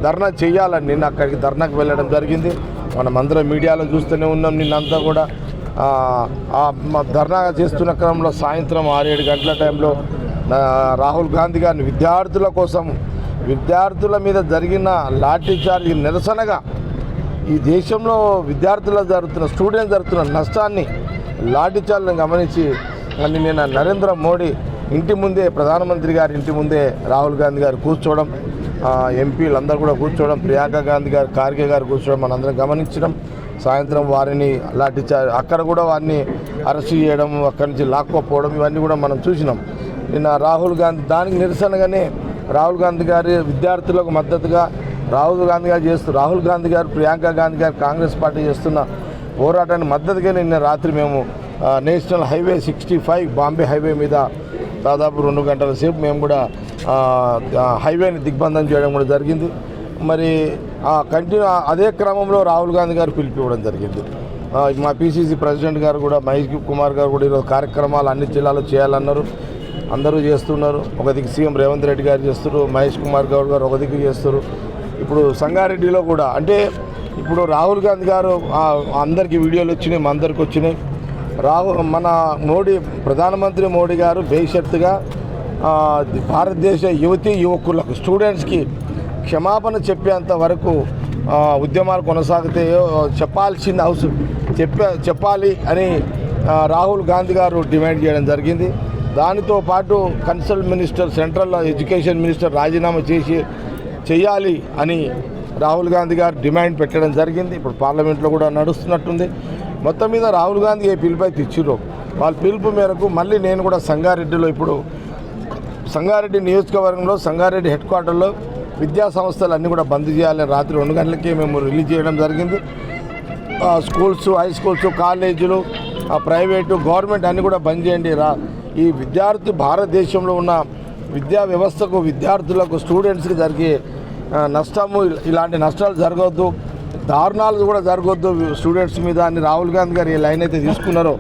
ధర్నా చేయాలని నిన్న అక్కడికి ధర్నాకు వెళ్ళడం జరిగింది. మనం అందరం మీడియాలో చూస్తూనే ఉన్నాం. నిన్నంతా కూడా ధర్నా చేస్తున్న క్రమంలో సాయంత్రం 6-7 గంటల టైంలో రాహుల్ గాంధీ గారిని విద్యార్థుల మీద జరిగిన లాఠీచార్జ్ నిరసనగా ఈ దేశంలో స్టూడెంట్స్ జరుగుతున్న నష్టాన్ని, లాఠీచార్జ్ని గమనించి నిన్న నరేంద్ర మోడీ ఇంటి ముందే, ప్రధానమంత్రి గారి ఇంటి ముందే రాహుల్ గాంధీ గారు కూర్చోవడం, ఎంపీలందరూ కూడా కూర్చోవడం, ప్రియాంక గాంధీ గారు, ఖార్గే గారు కూర్చోవడం మనందరం గమనించడం. సాయంత్రం వారిని లాఠీచార్జ్, అక్కడ కూడా వారిని అరెస్ట్ చేయడం, అక్కడి నుంచి లాక్కోపోవడం, ఇవన్నీ కూడా మనం చూసినాం. నిన్న రాహుల్ గాంధీ దానికి నిరసనగానే రాహుల్ గాంధీ గారి విద్యార్థులకు మద్దతుగా రాహుల్ గాంధీ గారు, ప్రియాంక గాంధీ గారు కాంగ్రెస్ పార్టీ చేస్తున్న పోరాటానికి మద్దతుగా నిన్న రాత్రి మేము నేషనల్ హైవే 65 బాంబే హైవే మీద దాదాపు 2 గంటల సేపు మేము కూడా హైవేని దిగ్బంధం చేయడం కూడా జరిగింది. మరి అదే క్రమంలో రాహుల్ గాంధీ గారు పిలిపివ్వడం జరిగింది. మా పీసీసీ ప్రెసిడెంట్ గారు కూడా, మహేష్ కుమార్ గారు కూడా ఈరోజు కార్యక్రమాలు అన్ని జిల్లాలో చేయాలన్నారు. అందరూ చేస్తున్నారు. ఒక దిక్కు సీఎం రేవంత్ రెడ్డి గారు చేస్తున్నారు, మహేష్ కుమార్ గౌడ్ గారు ఒక దిక్కు చేస్తారు. ఇప్పుడు సంగారెడ్డిలో కూడా అంటే ఇప్పుడు రాహుల్ గాంధీ గారు అందరికీ వీడియోలు వచ్చినాయి, మా అందరికి వచ్చినాయి. మన ప్రధానమంత్రి మోడీ గారు బేషరతుగా భారతదేశ యువకులకు, స్టూడెంట్స్కి క్షమాపణ చెప్పేంత వరకు ఉద్యమాలు కొనసాగితే చెప్పాలి అని రాహుల్ గాంధీ గారు డిమాండ్ చేయడం జరిగింది. దానితో పాటు consult minister, central education minister రాజీనామా చేయాలి అని రాహుల్ గాంధీ గారు డిమాండ్ పెట్టడం జరిగింది. ఇప్పుడు పార్లమెంట్లో కూడా నడుస్తున్నట్టుంది. మొత్తం మీద రాహుల్ గాంధీ ఏ పిలుపు అయితే ఇచ్చిరో వాళ్ళ పిలుపు మేరకు మళ్ళీ నేను కూడా సంగారెడ్డి నియోజకవర్గంలో, సంగారెడ్డి హెడ్ క్వార్టర్లో విద్యా సంస్థలు అన్నీ కూడా బంద్ చేయాలని రాత్రి 2 గంటలకే మేము రిలీజ్ చేయడం జరిగింది. స్కూల్స్, హై స్కూల్స్, కాలేజీలు, ప్రైవేటు, గవర్నమెంట్ అన్నీ కూడా బంద్ చేయండి. ఈ భారతదేశంలో ఉన్న విద్యా వ్యవస్థకు, విద్యార్థులకు, స్టూడెంట్స్కి జరిగే నష్టము, ఇలాంటి నష్టాలు జరగవద్దు, దారుణాలు కూడా జరగవద్దు స్టూడెంట్స్ మీద అని రాహుల్ గాంధీ గారు ఏ లైన్ అయితే తీసుకున్నారో,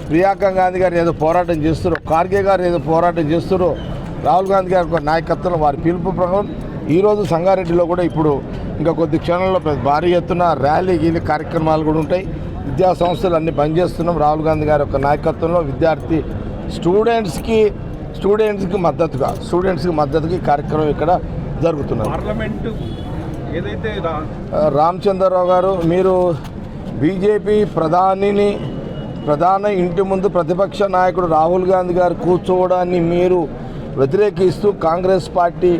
ప్రియాంక గాంధీ గారు ఏదో పోరాటం చేస్తారో, ఖార్గే గారు ఏదో పోరాటం చేస్తారో, రాహుల్ గాంధీ గారి యొక్క నాయకత్వంలో వారి పిలుపు ప్రకారం ఈరోజు సంగారెడ్డిలో కూడా ఇప్పుడు ఇంకా కొద్ది క్షణంలో భారీ ఎత్తున ర్యాలీ గీలి కార్యక్రమాలు కూడా ఉంటాయి. విద్యా సంస్థలు అన్ని బంద్ చేస్తున్నాం. రాహుల్ గాంధీ గారి యొక్క నాయకత్వంలో విద్యార్థి స్టూడెంట్స్కి మద్దతుగా కార్యక్రమం ఇక్కడ జరుగుతున్నది. పార్లమెంటు ఏదైతే రామచంద్రరావు గారు, మీరు బీజేపీ ప్రధాన ఇంటి ముందు ప్రతిపక్ష నాయకుడు రాహుల్ గాంధీ గారు కూర్చోవడాన్ని మీరు వ్యతిరేకిస్తూ కాంగ్రెస్ పార్టీ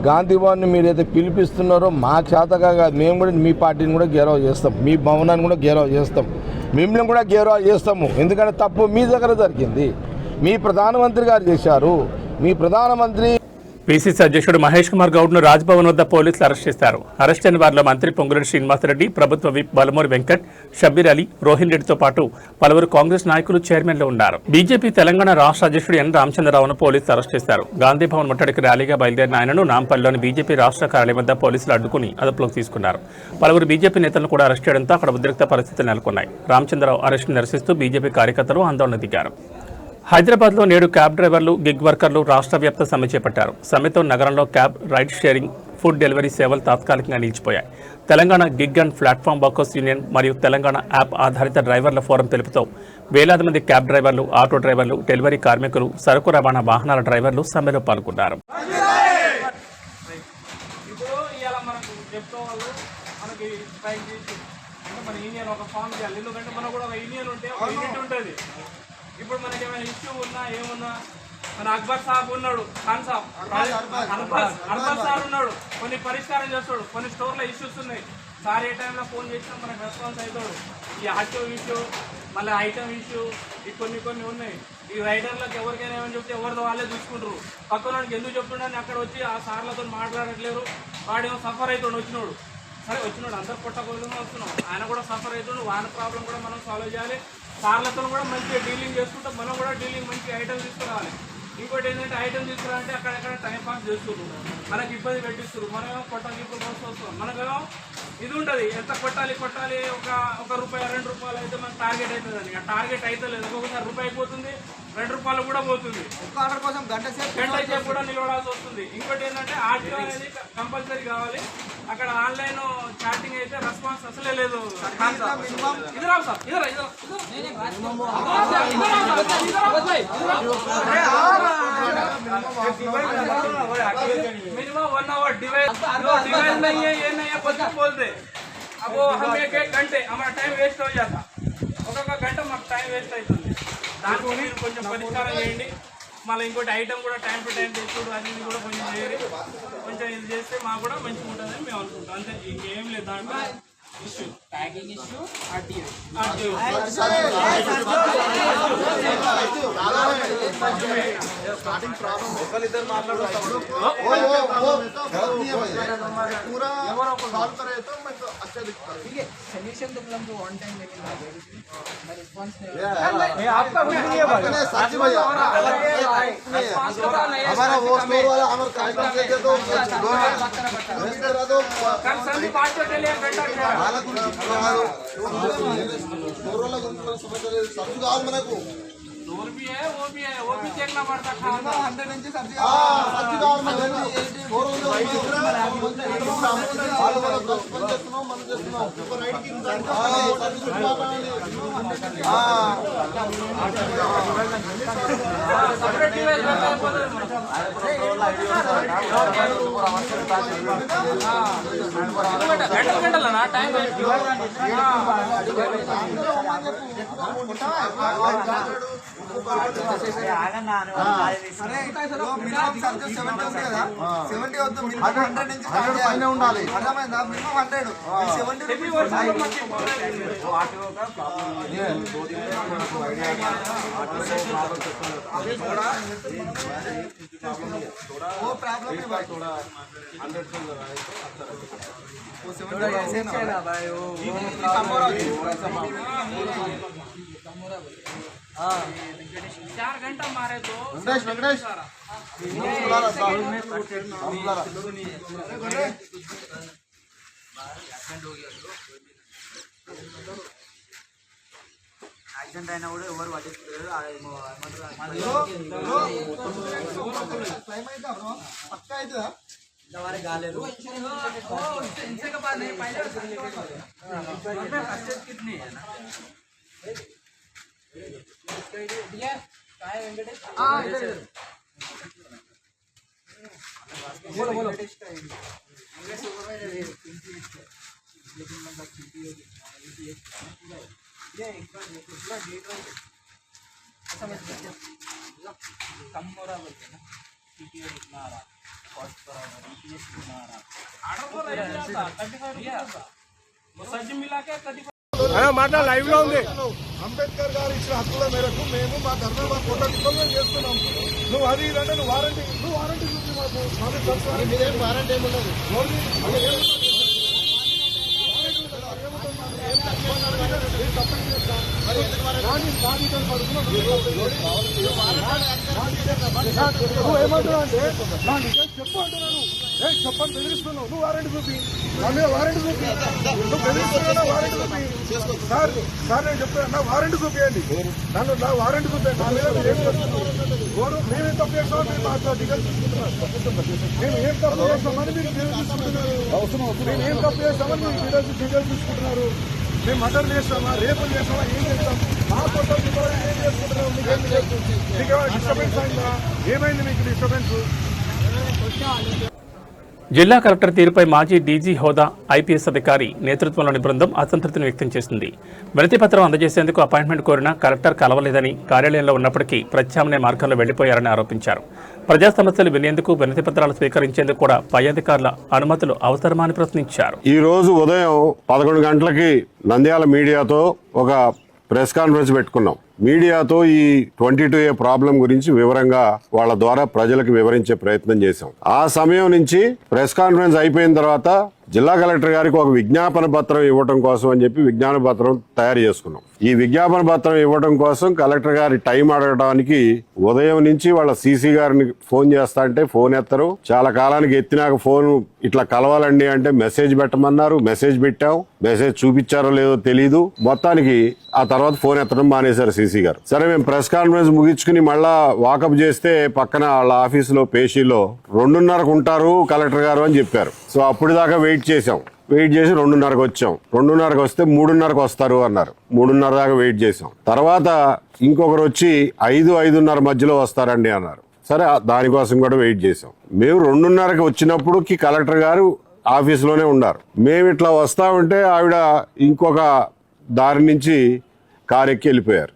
గాంధీ భవన్ని మీరైతే పిలిపిస్తున్నారో మా చేతగా మేము కూడా మీ పార్టీని కూడా గెలవ చేస్తాం, మీ భవనాన్ని కూడా గెలవ చేస్తాం, మిమ్మల్ని కూడా గెలవ చేస్తాము. ఎందుకంటే తప్పు మీ దగ్గర జరిగింది, మీ ప్రధానమంత్రి గారు చేశారు. మీ ప్రధానమంత్రి పిసిసి అధ్యక్షుడు మహేష్ కుమార్ గౌడ్ను రాజ్భవన్ వద్ద పోలీసులు అరెస్ట్ చేశారు. అరెస్ట్ అయిన వారిలో మంత్రి పొంగులేటి శ్రీనివాసరెడ్డి, ప్రభుత్వ విప్ బలమూరి వెంకట్, షబ్బీర్ అలీ, రోహిన్ రెడ్డితో పాటు పలువురు కాంగ్రెస్ నాయకులు చైర్మన్లు ఉన్నారు. బీజేపీ తెలంగాణ రాష్ట్ర అధ్యక్షుడు ఎన్ రామచంద్రరావును పోలీసులు అరెస్ట్ చేశారు. గాంధీ భవన్ ముట్టడికి ర్యాలీగా బయలుదేరిన ఆయనను నాంపల్లిలోని బీజేపీ రాష్ట్ర కార్యాలయం వద్ద పోలీసులు అడ్డుకుని అదుపులోకి తీసుకున్నారు. పలువురు బీజేపీ నేతలను కూడా అరెస్ట్ చేయడంతో అక్కడ ఉద్రిక్త పరిస్థితులు నెలకొన్నాయి. రామచంద్రరావు అరెస్టును నిరసిస్తూ బీజేపీ కార్యకర్తలు ఆందోళన దిగారు. హైదరాబాద్లో నేడు క్యాబ్ డ్రైవర్లు, గిగ్ వర్కర్లు రాష్ట్ర వ్యాప్త సమ్మె చేపట్టారు. సమ్మెతో నగరంలో cab, ride sharing, food delivery సేవలు తాత్కాలికంగా నిలిచిపోయాయి. Telangana gig and platform workers union మరియు తెలంగాణ యాప్ ఆధారిత డ్రైవర్ల ఫోరం తెలుపుతూ వేలాది మంది క్యాబ్ డ్రైవర్లు, ఆటో డ్రైవర్లు, డెలివరీ కార్మికులు, సరుకు రవాణా వాహనాల డ్రైవర్లు సమ్మెలో పాల్గొన్నారు. ఇప్పుడు మనకి ఏమైనా ఇష్యూ ఉన్నా ఏమున్నా మన అక్బర్ సాబ్ ఉన్నాడు, ఖాన్ సాబ్ అర్బస్ సార్ ఉన్నాడు, కొన్ని పరిష్కారం చేస్తాడు. కొన్ని స్టోర్లో ఇష్యూస్ ఉన్నాయి, సార్ ఏ టైంలో ఫోన్ చేసినా మనకు రెస్పాన్స్ అవుతాడు. ఈ ఆటో ఇష్యూ, మళ్ళీ ఐటమ్ ఇష్యూ, ఈ కొన్ని ఉన్నాయి. ఈ రైడర్లకు ఎవరికైనా ఏమని చెప్తే ఎవరితో వాళ్ళే చూసుకుంటారు. పక్కన వాడికి ఎందుకు చెప్తున్నాడని అక్కడ వచ్చి ఆ సార్లతో మాట్లాడట్లేరు. వాడేమో సఫర్ అవుతాడు. వచ్చినోడు అందరు కొట్టకూడదు వస్తున్నాం, ఆయన కూడా సఫర్ అవుతాడు. వాని ప్రాబ్లం కూడా మనం సాల్వ్ చేయాలి. సార్లతో కూడా మంచిగా డీలింగ్ చేసుకుంటాం, మనం కూడా డీలింగ్ మంచి ఐటమ్ తీసుకురావాలి. ఇంకోటి ఏంటంటే ఐటమ్ తీసుకురావాలంటే అక్కడెక్కడ టైం పాస్ చేస్తున్నారు, మనకి ఇబ్బంది పెట్టిస్తారు. మనమేమో కొట్టాలి, ఇప్పుడు వస్తాం. మనమేమో ఇది ఉంటుంది, ఎంత కొట్టాలి ఒక రూపాయి 2 రూపాయలు అయితే మనకు టార్గెట్ అవుతుంది. ఆ టార్గెట్ అయితే లేదు, ఒక్కొక్కసారి రూపాయి అయిపోతుంది, 2 రూపాయలు కూడా పోతుంది. ఒక్క ఆర్డర్ కోసం గంట సేపు కూడా నిలబడాల్సి వస్తుంది. ఇంకోటి ఏంటంటే ఆర్టీఓ అనేది కంపల్సరీ కావాలి. అక్కడ ఆన్లైన్ చాటింగ్ అయితే రెస్పాన్స్ అసలే లేదు. मिनिमम 1 आवर डिवाइस नहीं है, ये नहीं है, बच्चे बोलते अब हम एक घंटे हमारा टाइम वेस्ट हो जाता. ఒక గంట మాకు టైం వేస్ట్ అవుతుంది. దానికి మీరు కొంచెం పరిష్కారం చేయండి. మళ్ళీ ఇంకోటి ఐటమ్ కూడా టైం టు టైం తెచ్చుడు అది కూడా కొంచెం చేయాలి. కొంచెం ఇది చేస్తే మాకు కూడా మంచిగా ఉంటుందని మేము అనుకుంటాం. అంతే, ఇంకేం లేదు దాంట్లో. ఇష్యూ ట్యాగింగ్ ఇష్యూ, ఆర్టీఓ ఒకరిద్దరు మాట్లాడుతున్నప్పుడు మనకు डोर भी है, वो भी देखना पड़ता है. 100 నుంచి సబ్సిడీ గంటలనా టైం ఉండాలి. चार घंटा मारे तो वेंकटेश యాక్సిడెంట్ అయినా కూడా ఎవరు పట్టించుకోలేదు. పక్కా అవుతుందా ఇంతవరకు కాలేదు. మాట్లాడ లైవ్ లో ఉంది. అంబేద్కర్ గారు ఇచ్చిన హక్కుల మేరకు మేము మా ధర్మ మా ఫోటో చేస్తున్నాం. నువ్వు అది ఇదంటే నువ్వు వారంటీ చూపి మాకు మీరేం వారంటీ ఏమున్నది? ఏమంటున్నావు అంటే నా నిజం చెప్పు అంటున్నాను. చెప్పని బెదిరిస్తున్నావు. నువ్వు వారంటీ చూపి నా మీద వారంటీ చూపి. నువ్వు బెదిరిస్తున్నా వారంటీ చూపి. సార్ నేను చెప్తాను, నా వారంటీ చూపియండి. నన్ను నా వారంటీ చూపించండి. నా మీద ఏం చేస్తున్నారు? మేమేం తప్పు చేస్తామని మీరు మాకు డీటెయిల్స్ తీసుకుంటున్నారు. మేము ఏం తప్పు చేస్తామని మీరు డీటెయిల్స్ తీసుకుంటున్నారు. మేము ఏం తప్పు చేస్తామని మీరు డీటెయిల్స్ తీసుకుంటున్నారు. మేము మర్డర్ చేస్తామా, రేపులు చేస్తామా, ఏం చేస్తాం? మా ఫోటో ఏం చేసుకుంటున్నాం? మీకు డిస్టర్బెన్స్ అయిందా? ఏమైంది మీకు డిస్టర్బెన్స్? జిల్లా కలెక్టర్ తీరుపై మాజీ డీజీ హోదా ఐపీఎస్ అధికారి నేతృత్వంలోని బృందం అసంతృప్తిని వ్యక్తం చేసింది. వినతిపత్రం అందజేసేందుకు అపాయింట్మెంట్ కోరినా కలెక్టర్ కలవలేదని, కార్యాలయంలో ఉన్నప్పటికీ ప్రత్యామ్నాయ మార్గంలో వెళ్లిపోయారని ఆరోపించారు. ప్రజా సమస్యలు వినేందుకు వినతిపత్రాలు స్వీకరించేందుకు కూడా పై అధికారుల అనుమతులు అవసరమని ప్రశ్నించారు. ఈ రోజు ఉదయం 11 గంటలకి నంద్యాల మీడియాతో ఒక ప్రెస్ కాన్ఫరెన్స్ పెట్టుకున్నాం. మీడియాతో ఈ 22A ప్రాబ్లం గురించి వివరంగా వాళ్ళ ద్వారా ప్రజలకు వివరించే ప్రయత్నం చేశాం. ఆ సమయం నుంచి ప్రెస్ కాన్ఫరెన్స్ అయిపోయిన తర్వాత జిల్లా కలెక్టర్ గారికి ఒక విజ్ఞాపన పత్రం ఇవ్వడం కోసం అని చెప్పి విజ్ఞాపన పత్రం తయారు చేసుకున్నాం. ఈ విజ్ఞాపన పత్రం ఇవ్వడం కోసం కలెక్టర్ గారి టైం అడగడానికి ఉదయం నుంచి వాళ్ళ సీసీ గారిని ఫోన్ చేస్తా అంటే ఫోన్ ఎత్తరు. చాలా కాలానికి ఎత్తినాక ఫోన్ ఇట్లా కలవాలండి అంటే మెసేజ్ పెట్టమన్నారు. మెసేజ్ పెట్టాం. మెసేజ్ చూపించారో లేదో తెలీదు. మొత్తానికి ఆ తర్వాత ఫోన్ ఎత్తడం మానేశారు సీసీ గారు. సరే మేము ప్రెస్ కాన్ఫరెన్స్ ముగించుకుని మళ్ళా వాకప్ చేస్తే పక్కన వాళ్ళ ఆఫీసులో పేషీలో 2:30కు ఉంటారు కలెక్టర్ గారు అని చెప్పారు. సో అప్పుడు దాకా వెయిట్ చేసాం. వెయిట్ చేసి 2:30కు వచ్చాం. 2:30కు వస్తే 3:30కు వస్తారు అన్నారు. 3:30 దాకా వెయిట్ చేసాం. తర్వాత ఇంకొకరు వచ్చి 5-5:30 మధ్యలో వస్తారండి అన్నారు. సరే దానికోసం కూడా వెయిట్ చేసాం. మేము 2:30కి వచ్చినప్పుడు కలెక్టర్ గారు ఆఫీసులోనే ఉన్నారు. మేము ఇట్లా వస్తా ఉంటే ఆవిడ ఇంకొక దారి నుంచి కారు ఎక్కి వెళ్ళిపోయారు.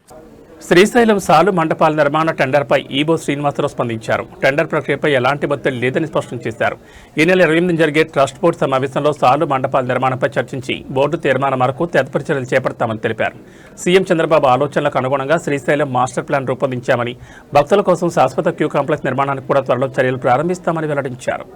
శ్రీశైలం సాలు మండపాల నిర్మాణ టెండర్పై ఈబో శ్రీనివాసరావు స్పందించారు. టెండర్ ప్రక్రియపై ఎలాంటి ఒత్తిడి లేదని స్పష్టం చేశారు. ఈ నెల 28 జరిగే ట్రస్ట్ బోర్డు సమావేశంలో సాలు మండపాల నిర్మాణంపై చర్చించి బోర్డు తీర్మానం మేరకు తదుపరి చర్యలు చేపడతామని తెలిపారు. సీఎం చంద్రబాబు ఆలోచనలకు అనుగుణంగా శ్రీశైలం మాస్టర్ ప్లాన్ రూపొందించామని, భక్తుల కోసం శాశ్వత క్యూ కాంప్లెక్స్ నిర్మాణానికి కూడా త్వరలో చర్యలు ప్రారంభిస్తామని వెల్లడించారు.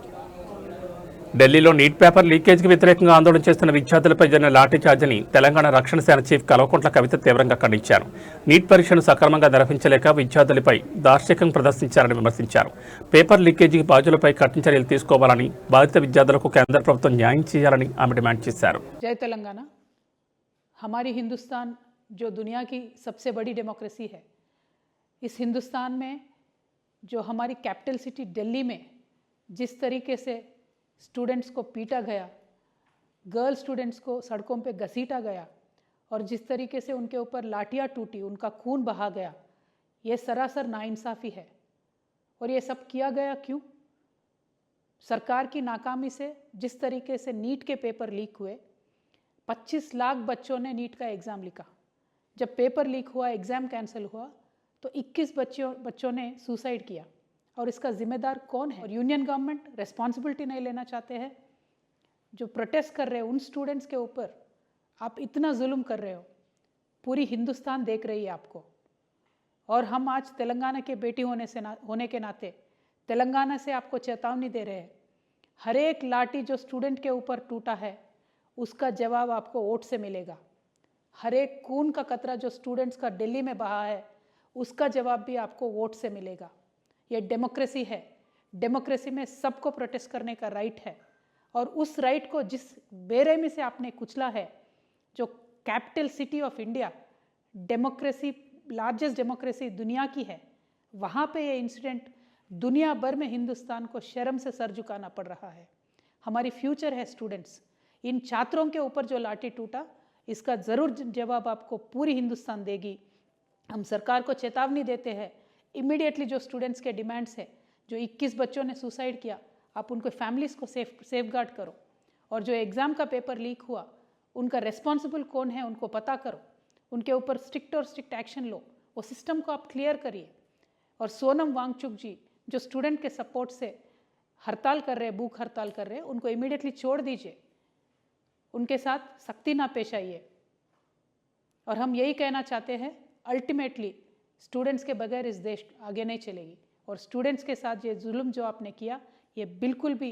ఢిల్లీలో నీట్ పేపర్ లీకేజ్కి వ్యతిరేకంగా ఆందోళన చేస్తున్న విద్యార్థులపై జరిగిన లాఠీ చార్జిని తెలంగాణ రక్షణ సేన చీఫ్ కల్వకుంట్ల కవిత తీవ్రంగా ఖండించారు. నీట్ పరీక్షను సక్రమంగా నిర్వహించలేక విద్యార్థులపై దార్శనికం ప్రదర్శించారని విమర్శించారు. పేపర్ లీకేజీకి బాధ్యులపై కఠిన చర్యలు తీసుకోవాలని, బాధిత విద్యార్థులకు కేంద్ర ప్రభుత్వం న్యాయం చేయాలని ఆమె డిమాండ్ చేశారు. జై తెలంగాణ. हमारी हिंदुस्तान जो दुनिया की सबसे बड़ी डेमोक्रेसी है, इस हिंदुस्तान में जो हमारी कैपिटल सिटी दिल्ली में जिस तरीके से स्टूडेंट्स को पीटा गया, गर्ल स्टूडेंट्स को सड़कों पे घसीटा गया और जिस तरीके से उनके ऊपर लाठियाँ टूटी, उनका खून बहा गया, ये सरासर नाइंसाफ़ी है। और ये सब किया गया क्यों? सरकार की नाकामी से जिस तरीके से नीट के पेपर लीक हुए, 25 लाख बच्चों ने नीट का एग्ज़ाम लिखा। जब पेपर लीक हुआ, एग्ज़ाम कैंसिल हुआ, तो 21 बच्चों ने सुसाइड किया। और इसका जिम्मेदार कौन है? और यूनियन गवर्नमेंट रिस्पॉन्सिबिलिटी नहीं लेना चाहते हैं। जो प्रोटेस्ट कर रहे हैं उन स्टूडेंट्स के ऊपर आप इतना जुल्म कर रहे हो, पूरी हिंदुस्तान देख रही है आपको। और हम आज तेलंगाना के बेटी होने के नाते तेलंगाना से आपको चेतावनी दे रहे हैं, हर एक लाठी जो स्टूडेंट के ऊपर टूटा है उसका जवाब आपको वोट से मिलेगा। हर एक खून का कतरा जो स्टूडेंट्स का दिल्ली में बहा है उसका जवाब भी आपको वोट से मिलेगा। ये डेमोक्रेसी है। डेमोक्रेसी में सबको प्रोटेस्ट करने का राइट है और उस राइट को जिस बेरहमी से आपने कुचला है, जो capital city of India democracy, largest democracy दुनिया की है, वहाँ पे ये इंसिडेंट दुनिया भर में हिंदुस्तान को शर्म से सर झुकाना पड़ रहा है। हमारी फ्यूचर है स्टूडेंट्स। इन छात्रों के ऊपर जो लाठी टूटा, इसका ज़रूर जवाब आपको पूरी हिंदुस्तान देगी। हम सरकार को चेतावनी देते हैं, इमीडिएटली जो स्टूडेंट्स के डिमांड्स है, जो 21 बच्चों ने सुसाइड किया, आप उनको फैमिलीज़ को सेफ गार्ड करो, और जो एग्ज़ाम का पेपर लीक हुआ उनका रेस्पॉन्सिबल कौन है उनको पता करो, उनके ऊपर स्ट्रिक्ट एक्शन लो, वो सिस्टम को आप क्लियर करिए। और सोनम वांगचुक जी जो स्टूडेंट के सपोर्ट से हड़ताल कर रहे हैं, भूख हड़ताल कर रहे हैं, उनको इमीडिएटली छोड़ दीजिए, उनके साथ सख्ती ना पेश आइए। और हम यही कहना चाहते हैं, अल्टीमेटली स्टूडेंट्स के बगैर इस देश आगे नहीं चलेगी, और स्टूडेंट्स के साथ ये जुल्म जो आपने किया ये बिल्कुल भी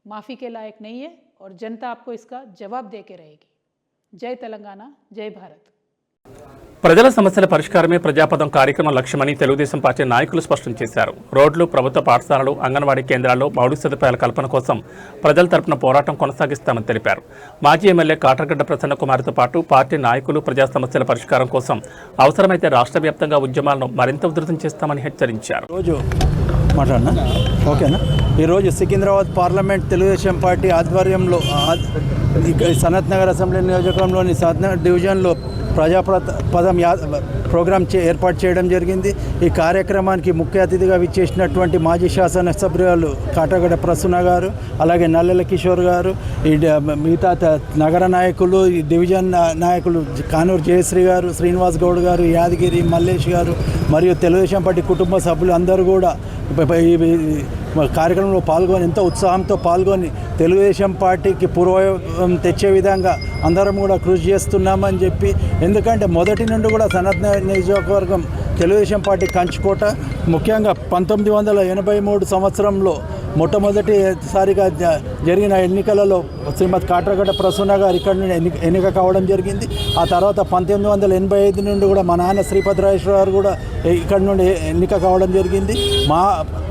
माफ़ी के लायक नहीं है, और जनता आपको इसका जवाब दे के रहेगी। जय तेलंगाना, जय भारत। ప్రజల సమస్యల పరిష్కారమే ప్రజాపదం కార్యక్రమం లక్ష్యమని తెలుగుదేశం పార్టీ నాయకులు స్పష్టం చేశారు. రోడ్లు, ప్రభుత్వ పాఠశాలలు, అంగన్వాడీ కేంద్రాల్లో మౌలిక సదుపాయాల కల్పన కోసం ప్రజల తరపున పోరాటం కొనసాగిస్తామని తెలిపారు. మాజీ ఎమ్మెల్యే కాటగడ్డ ప్రసన్న కుమార్తో పాటు పార్టీ నాయకులు ప్రజా సమస్యల పరిష్కారం కోసం అవసరమైతే రాష్ట్ర వ్యాప్తంగా ఉద్యమాలను మరింత ఉధృతం చేస్తామని హెచ్చరించారు. ఈరోజు సికింద్రాబాద్ పార్లమెంట్ తెలుగుదేశం పార్టీ ఆధ్వర్యంలో సనత్ నగర్ అసెంబ్లీ నియోజకవర్గంలోని సనత్ నగర్ డివిజన్లో ప్రజాపదం ప్రోగ్రాం ఏర్పాటు చేయడం జరిగింది. ఈ కార్యక్రమానికి ముఖ్య అతిథిగా విచ్చేసినటువంటి మాజీ శాసనసభ్యులు కాటగడ్డ ప్రసన్న గారు, అలాగే నల్లెల కిషోర్ గారు, ఈ మిగతా నగర నాయకులు, ఈ డివిజన్ నాయకులు కానూరు జయశ్రీ గారు, శ్రీనివాస్ గౌడ్ గారు, యాదగిరి మల్లేష్ గారు, మరియు తెలుగుదేశం పార్టీ కుటుంబ సభ్యులు అందరూ కూడా కార్యక్రమంలో పాల్గొని ఎంతో ఉత్సాహంతో పాల్గొని తెలుగుదేశం పార్టీకి పూర్వం తెచ్చే విధంగా అందరం కూడా కృషి చేస్తున్నామని చెప్పి, ఎందుకంటే మొదటి నుండి కూడా సనత్ నియోజకవర్గం తెలుగుదేశం పార్టీ కంచుకోట. ముఖ్యంగా 1983 సంవత్సరంలో మొట్టమొదటిసారిగా జరిగిన ఎన్నికలలో శ్రీమతి కాటగడ్డ ప్రసన్న గారు ఇక్కడ నుండి ఎన్నిక కావడం జరిగింది. ఆ తర్వాత 1985 నుండి కూడా మా నాన్న శ్రీపతిరాజేశ్వర గారు కూడా ఇక్కడ నుండి ఎన్నిక కావడం జరిగింది. మా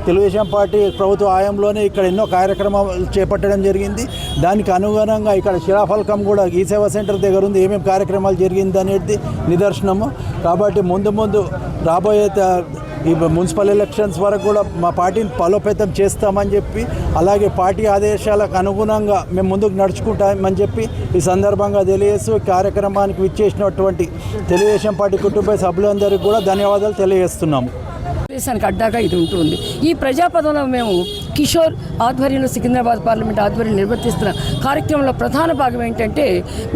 తెలుగుదేశం పార్టీ ప్రభుత్వ హయాంలోనే ఇక్కడ ఎన్నో కార్యక్రమాలు చేపట్టడం జరిగింది. దానికి అనుగుణంగా ఇక్కడ శిలాఫలకం కూడా ఈ సేవా సెంటర్ దగ్గర ఉంది, ఏమేమి కార్యక్రమాలు జరిగింది అనేది నిదర్శనము. కాబట్టి ముందు రాబోయే ఈ మున్సిపల్ ఎలక్షన్స్ వరకు కూడా మా పార్టీని బలోపేతం చేస్తామని చెప్పి, అలాగే పార్టీ ఆదేశాలకు అనుగుణంగా మేము ముందుకు నడుచుకుంటామని చెప్పి ఈ సందర్భంగా తెలియజేస్తూ కార్యక్రమానికి విచ్చేసినటువంటి తెలుగుదేశం పార్టీ కుటుంబ సభ్యులందరికీ కూడా ధన్యవాదాలు తెలియజేస్తున్నాము. దేశానికి అడ్డాగా ఇది ఉంటుంది. ఈ ప్రజాపదంలో మేము కిషోర్ ఆధ్వర్యంలో సికింద్రాబాద్ పార్లమెంట్ ఆధ్వర్యంలో నిర్వర్తిస్తున్న కార్యక్రమంలో ప్రధాన భాగం ఏంటంటే,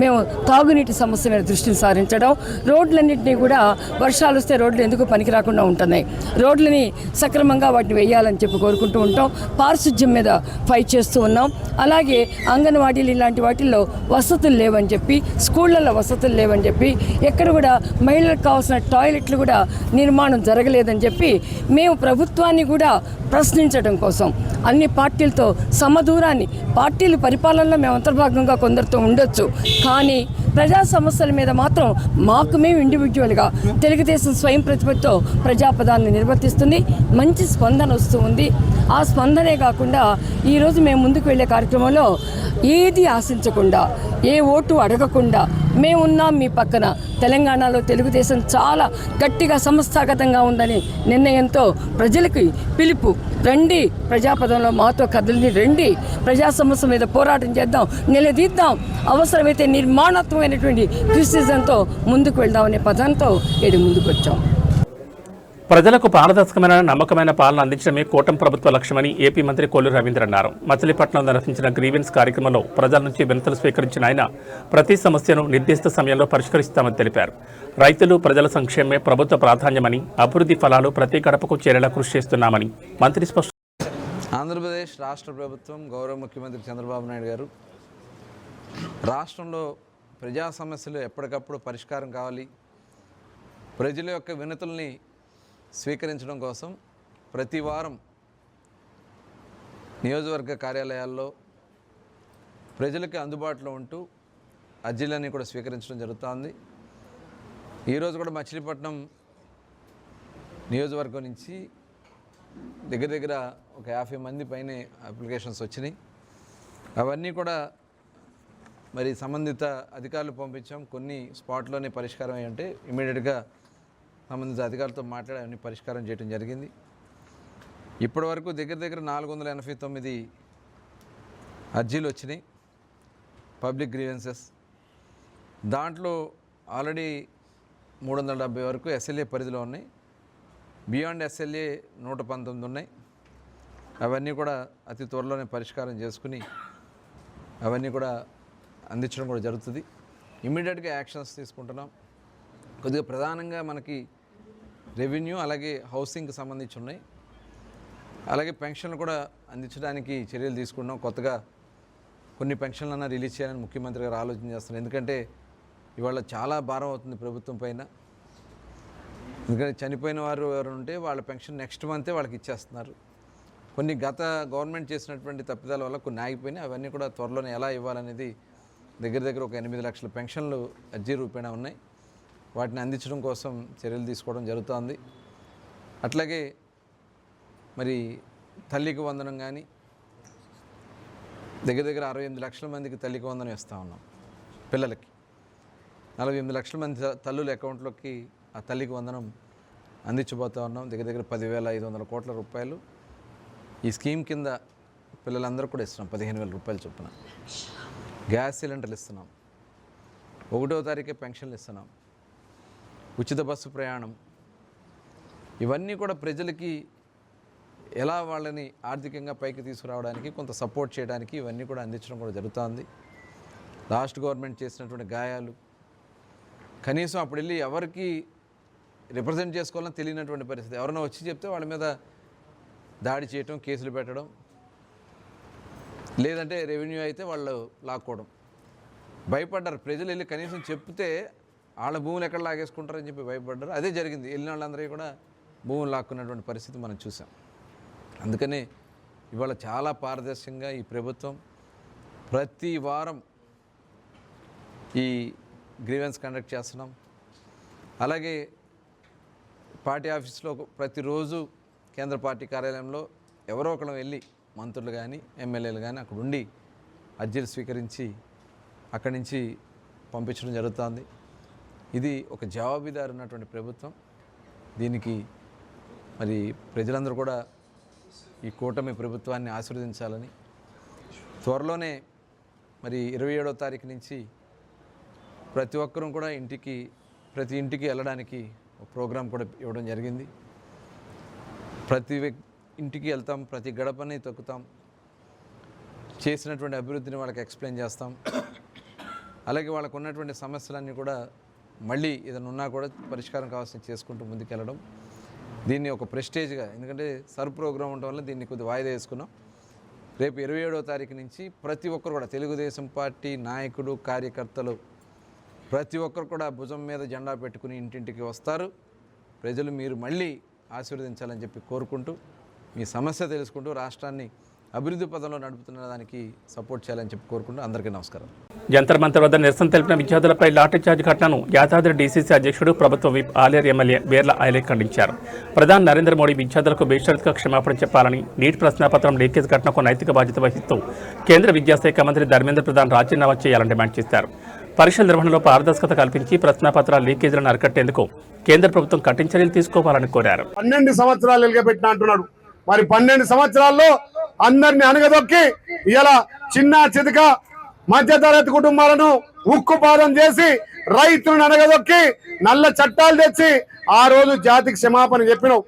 మేము తాగునీటి సమస్య మీద దృష్టిని సారించడం, రోడ్లన్నింటినీ కూడా వర్షాలు వస్తే రోడ్లు ఎందుకు పనికి రాకుండా ఉంటున్నాయి, రోడ్లని సక్రమంగా వాటిని వేయాలని చెప్పి కోరుకుంటూ ఉంటాం. పారిశుధ్యం మీద ఫైట్ చేస్తూ ఉన్నాం. అలాగే అంగన్వాడీలు ఇలాంటి వాటిల్లో వసతులు లేవని చెప్పి, స్కూళ్ళల్లో వసతులు లేవని చెప్పి, ఎక్కడ కూడా మహిళలకు కావాల్సిన టాయిలెట్లు కూడా నిర్మాణం జరగలేదని చెప్పి మేము ప్రభుత్వాన్ని కూడా ప్రశ్నించడం కోసం అన్ని పార్టీలతో సమదూరాన్ని, పార్టీల పరిపాలనలో మేము అంతర్భాగంగా కొందరితో ఉండొచ్చు, కానీ ప్రజా సమస్యల మీద మాత్రం మాకు మేము ఇండివిజువల్గా తెలుగుదేశం స్వయం ప్రతిపత్తితో ప్రజాపదాన్ని నిర్వర్తిస్తుంది. మంచి స్పందన వస్తూ ఉంది. ఆ స్పందనే కాకుండా ఈరోజు మేము ముందుకు వెళ్ళే కార్యక్రమంలో ఏది ఆశించకుండా, ఏ ఓటు అడగకుండా మేమున్నాం మీ పక్కన. తెలంగాణలో తెలుగుదేశం చాలా గట్టిగా సంస్థాగతంగా ఉందని నిర్ణయంతో ప్రజలకి పిలుపు, రండి ప్రజాపదంలో మాతో కదలిని రండి, ప్రజా సమస్య మీద పోరాటం చేద్దాం, నిలదీద్దాం, అవసరమైతే నిర్మాణాత్మకమైనటువంటి క్రిటిసిజంతో ముందుకు వెళ్దామనే పదంతో ముందుకు వచ్చాం. ప్రజలకు పారదర్శకమైన, నమ్మకమైన పాలన అందించడమే కూటమి ప్రభుత్వ లక్ష్యమని ఏపీ మంత్రి కొల్లు రవీంద్ర అన్నారు. మచిలీపట్నంలో నిర్వహించిన గ్రీవెన్స్ కార్యక్రమంలో ప్రజల నుంచి వినతులు స్వీకరించిన ఆయన ప్రతి సమస్యను నిర్దిష్ట సమయంలో పరిష్కరిస్తామని తెలిపారు. రైతులు, ప్రజల సంక్షేమమే ప్రభుత్వ ప్రాధాన్యమని, అభివృద్ధి ఫలాలు ప్రతి గడపకు చేరేలా కృషి చేస్తున్నామని మంత్రి స్పష్టం. ఆంధ్రప్రదేశ్ రాష్ట్ర ప్రభుత్వం, గౌరవ ముఖ్యమంత్రి చంద్రబాబు నాయుడు గారు రాష్ట్రంలో ప్రజా సమస్యలు ఎప్పటికప్పుడు పరిష్కారం కావాలి, ప్రజల యొక్క వినతుల్ని స్వీకరించడం కోసం ప్రతి వారం నియోజకవర్గ కార్యాలయాల్లో ప్రజలకి అందుబాటులో ఉంటూ అర్జీలన్నీ కూడా స్వీకరించడం జరుగుతుంది. ఈరోజు కూడా మచిలీపట్నం నియోజకవర్గం నుంచి దగ్గర ఒక 50 మంది పైనే అప్లికేషన్స్ వచ్చినాయి. అవన్నీ కూడా మరి సంబంధిత అధికారులు పంపించాం. కొన్ని స్పాట్లోనే పరిష్కారం అయ్యి ఉంటే ఇమీడియట్గా సంబంధిత అధికారులతో మాట్లాడి అవన్నీ పరిష్కారం చేయడం జరిగింది. ఇప్పటి వరకు దగ్గర దగ్గర 489 అర్జీలు వచ్చినాయి, పబ్లిక్ గ్రీవెన్సెస్. దాంట్లో ఆల్రెడీ 370 వరకు ఎస్ఎల్ఏ పరిధిలో ఉన్నాయి. బియాండ్ ఎస్ఎల్ఏ 119 ఉన్నాయి. అవన్నీ కూడా అతి త్వరలోనే పరిష్కారం చేసుకుని అవన్నీ కూడా అందించడం కూడా జరుగుతుంది. ఇమ్మీడియట్గా యాక్షన్స్ తీసుకుంటున్నాం. కొద్దిగా ప్రధానంగా మనకి రెవెన్యూ అలాగే హౌసింగ్కి సంబంధించి ఉన్నాయి. అలాగే పెన్షన్లు కూడా అందించడానికి చర్యలు తీసుకున్నాం. కొత్తగా కొన్ని పెన్షన్లన్నా రిలీజ్ చేయాలని ముఖ్యమంత్రి గారు ఆలోచన చేస్తున్నారు. ఎందుకంటే ఇవాళ చాలా భారం అవుతుంది ప్రభుత్వం పైన. ఎందుకంటే చనిపోయిన వారు ఎవరు ఉంటే వాళ్ళ పెన్షన్ నెక్స్ట్ మంతే వాళ్ళకి ఇచ్చేస్తున్నారు. కొన్ని గత గవర్నమెంట్ చేసినటువంటి తప్పిదాల వల్ల కొన్ని ఆగిపోయినాయి. అవన్నీ కూడా త్వరలోనే ఎలా ఇవ్వాలనేది దగ్గర దగ్గర ఒక 8 లక్షల పెన్షన్లు అర్జీ రూపేణా ఉన్నాయి. వాటిని అందించడం కోసం చర్యలు తీసుకోవడం జరుగుతోంది. అట్లాగే మరి తల్లికి వందనం కానీ దగ్గర దగ్గర 68 లక్షల మందికి తల్లికి వందనం ఇస్తూ ఉన్నాం. పిల్లలకి 48 లక్షల మంది తల్లుల అకౌంట్లోకి ఆ తల్లికి వందనం అందించబోతూ ఉన్నాం. దగ్గర దగ్గర 10,500 కోట్ల రూపాయలు ఈ స్కీమ్ కింద పిల్లలందరూ కూడా ఇస్తున్నాం. 15,000 రూపాయలు చొప్పున గ్యాస్ సిలిండర్లు ఇస్తున్నాం. 1వ తారీఖే పెన్షన్లు ఇస్తున్నాం. ఉచిత బస్సు ప్రయాణం. ఇవన్నీ కూడా ప్రజలకి ఎలా వాళ్ళని ఆర్థికంగా పైకి తీసుకురావడానికి కొంత సపోర్ట్ చేయడానికి ఇవన్నీ కూడా అందించడం కూడా జరుగుతుంది. లాస్ట్ గవర్నమెంట్ చేసినటువంటి గాయాలు కనీసం అప్పుడు వెళ్ళి ఎవరికి రిప్రజెంట్ చేసుకోవాలని తెలియనటువంటి పరిస్థితి. ఎవరైనా వచ్చి చెప్తే వాళ్ళ మీద దాడి చేయటం, కేసులు పెట్టడం, లేదంటే రెవెన్యూ అయితే వాళ్ళు లాక్కోవడం. భయపడ్డారు ప్రజలు. వెళ్ళి కనీసం చెప్తే వాళ్ళ భూములు ఎక్కడ లాగేసుకుంటారని చెప్పి భయపడ్డారు. అదే జరిగింది. వెళ్ళిన వాళ్ళందరూ కూడా భూములు లాక్కున్నటువంటి పరిస్థితి మనం చూసాం. అందుకనే ఇవాళ చాలా పారదర్శకంగా ఈ ప్రభుత్వం ప్రతి వారం ఈ గ్రీవెన్స్ కండక్ట్ చేస్తున్నాం. అలాగే పార్టీ ఆఫీస్లో ప్రతిరోజు కేంద్ర పార్టీ కార్యాలయంలో ఎవరో ఒకరు వెళ్ళి మంత్రులు కానీ ఎమ్మెల్యేలు కానీ అక్కడ ఉండి అర్జీలు స్వీకరించి అక్కడి నుంచి పంపించడం జరుగుతుంది. ఇది ఒక జవాబుదారు ఉన్నటువంటి ప్రభుత్వం. దీనికి మరి ప్రజలందరూ కూడా ఈ కూటమి ప్రభుత్వాన్ని ఆశీర్వదించాలని, త్వరలోనే మరి 27వ తారీఖు నుంచి ప్రతి ఒక్కరూ కూడా ప్రతి ఇంటికి వెళ్ళడానికి ఒక ప్రోగ్రాం కూడా ఇవ్వడం జరిగింది. ప్రతి ఇంటికి వెళ్తాం, ప్రతి గడపని తొక్కుతాం, చేసినటువంటి అభివృద్ధిని వాళ్ళకి ఎక్స్ప్లెయిన్ చేస్తాం. అలాగే వాళ్ళకు ఉన్నటువంటి సమస్యలన్నీ కూడా మళ్ళీ ఏదైనా ఉన్నా కూడా పరిష్కారం కావాల్సిన చేసుకుంటూ ముందుకెళ్ళడం. దీన్ని ఒక ప్రెస్టేజ్గా, ఎందుకంటే సర్ ప్రోగ్రాం ఉండడం వల్ల దీన్ని కొద్దిగా వాయిదా వేసుకున్నాం. రేపు 27వ తారీఖు నుంచి ప్రతి ఒక్కరు కూడా తెలుగుదేశం పార్టీ నాయకుడు, కార్యకర్తలు ప్రతి ఒక్కరు కూడా భుజం మీద జెండా పెట్టుకుని ఇంటింటికి వస్తారు. ప్రజలు మీరు మళ్ళీ ఆశీర్వదించాలని చెప్పి కోరుకుంటూ, మీ సమస్య తెలుసుకుంటూ రాష్ట్రాన్ని అభివృద్ధి పదంలో నడుపుతున్న దానికి సపోర్ట్ చేయాలని చెప్పి కోరుకుంటూ అందరికీ నమస్కారం. జంతర్ మంతర్ వద్ద నిరసన తెలిపిన విద్యార్థులపై లాఠీచార్జ్ ఘటనను యాదాద్రి డీసీసీ అధ్యక్షుడు, ప్రభుత్వ విప్ ఆలేరు ఎమ్మెల్యే బేర్ల ఐలే ఖండించారు. ప్రధాని నరేంద్ర మోడీ విద్యార్థులకు బేషరతుగా క్షమాపణ చెప్పాలని, నీట్ ప్రశ్నాపత్రం లీకేజ్ ఘటనకు నైతిక బాధ్యత వహిస్తూ కేంద్ర విద్యాశాఖ మంత్రి ధర్మేంద్ర ప్రధాన్ రాజీనామా చేయాలని డిమాండ్ చేశారు. పరీక్షల నిర్వహణలో పారదర్శకత కల్పించి ప్రశ్నాపత్రాల లీకేజీలను అరికట్టేందుకు కేంద్ర ప్రభుత్వం కఠిన చర్యలు తీసుకోవాలని కోరారు. 12 సంవత్సరాలు ఎలుగబెట్టిన అంటున్నాడు. మరి 12 సంవత్సరాల్లో అందరిని అనగదొక్కి ఇలా చిన్న చితక మధ్యతరగతి కుటుంబాలను ఉక్కుపాదం చేసి రైతులను అనగదొక్కి నల్ల చట్టాలు తెచ్చి ఆ రోజు జాతికి క్షమాపణ చెప్పినావు.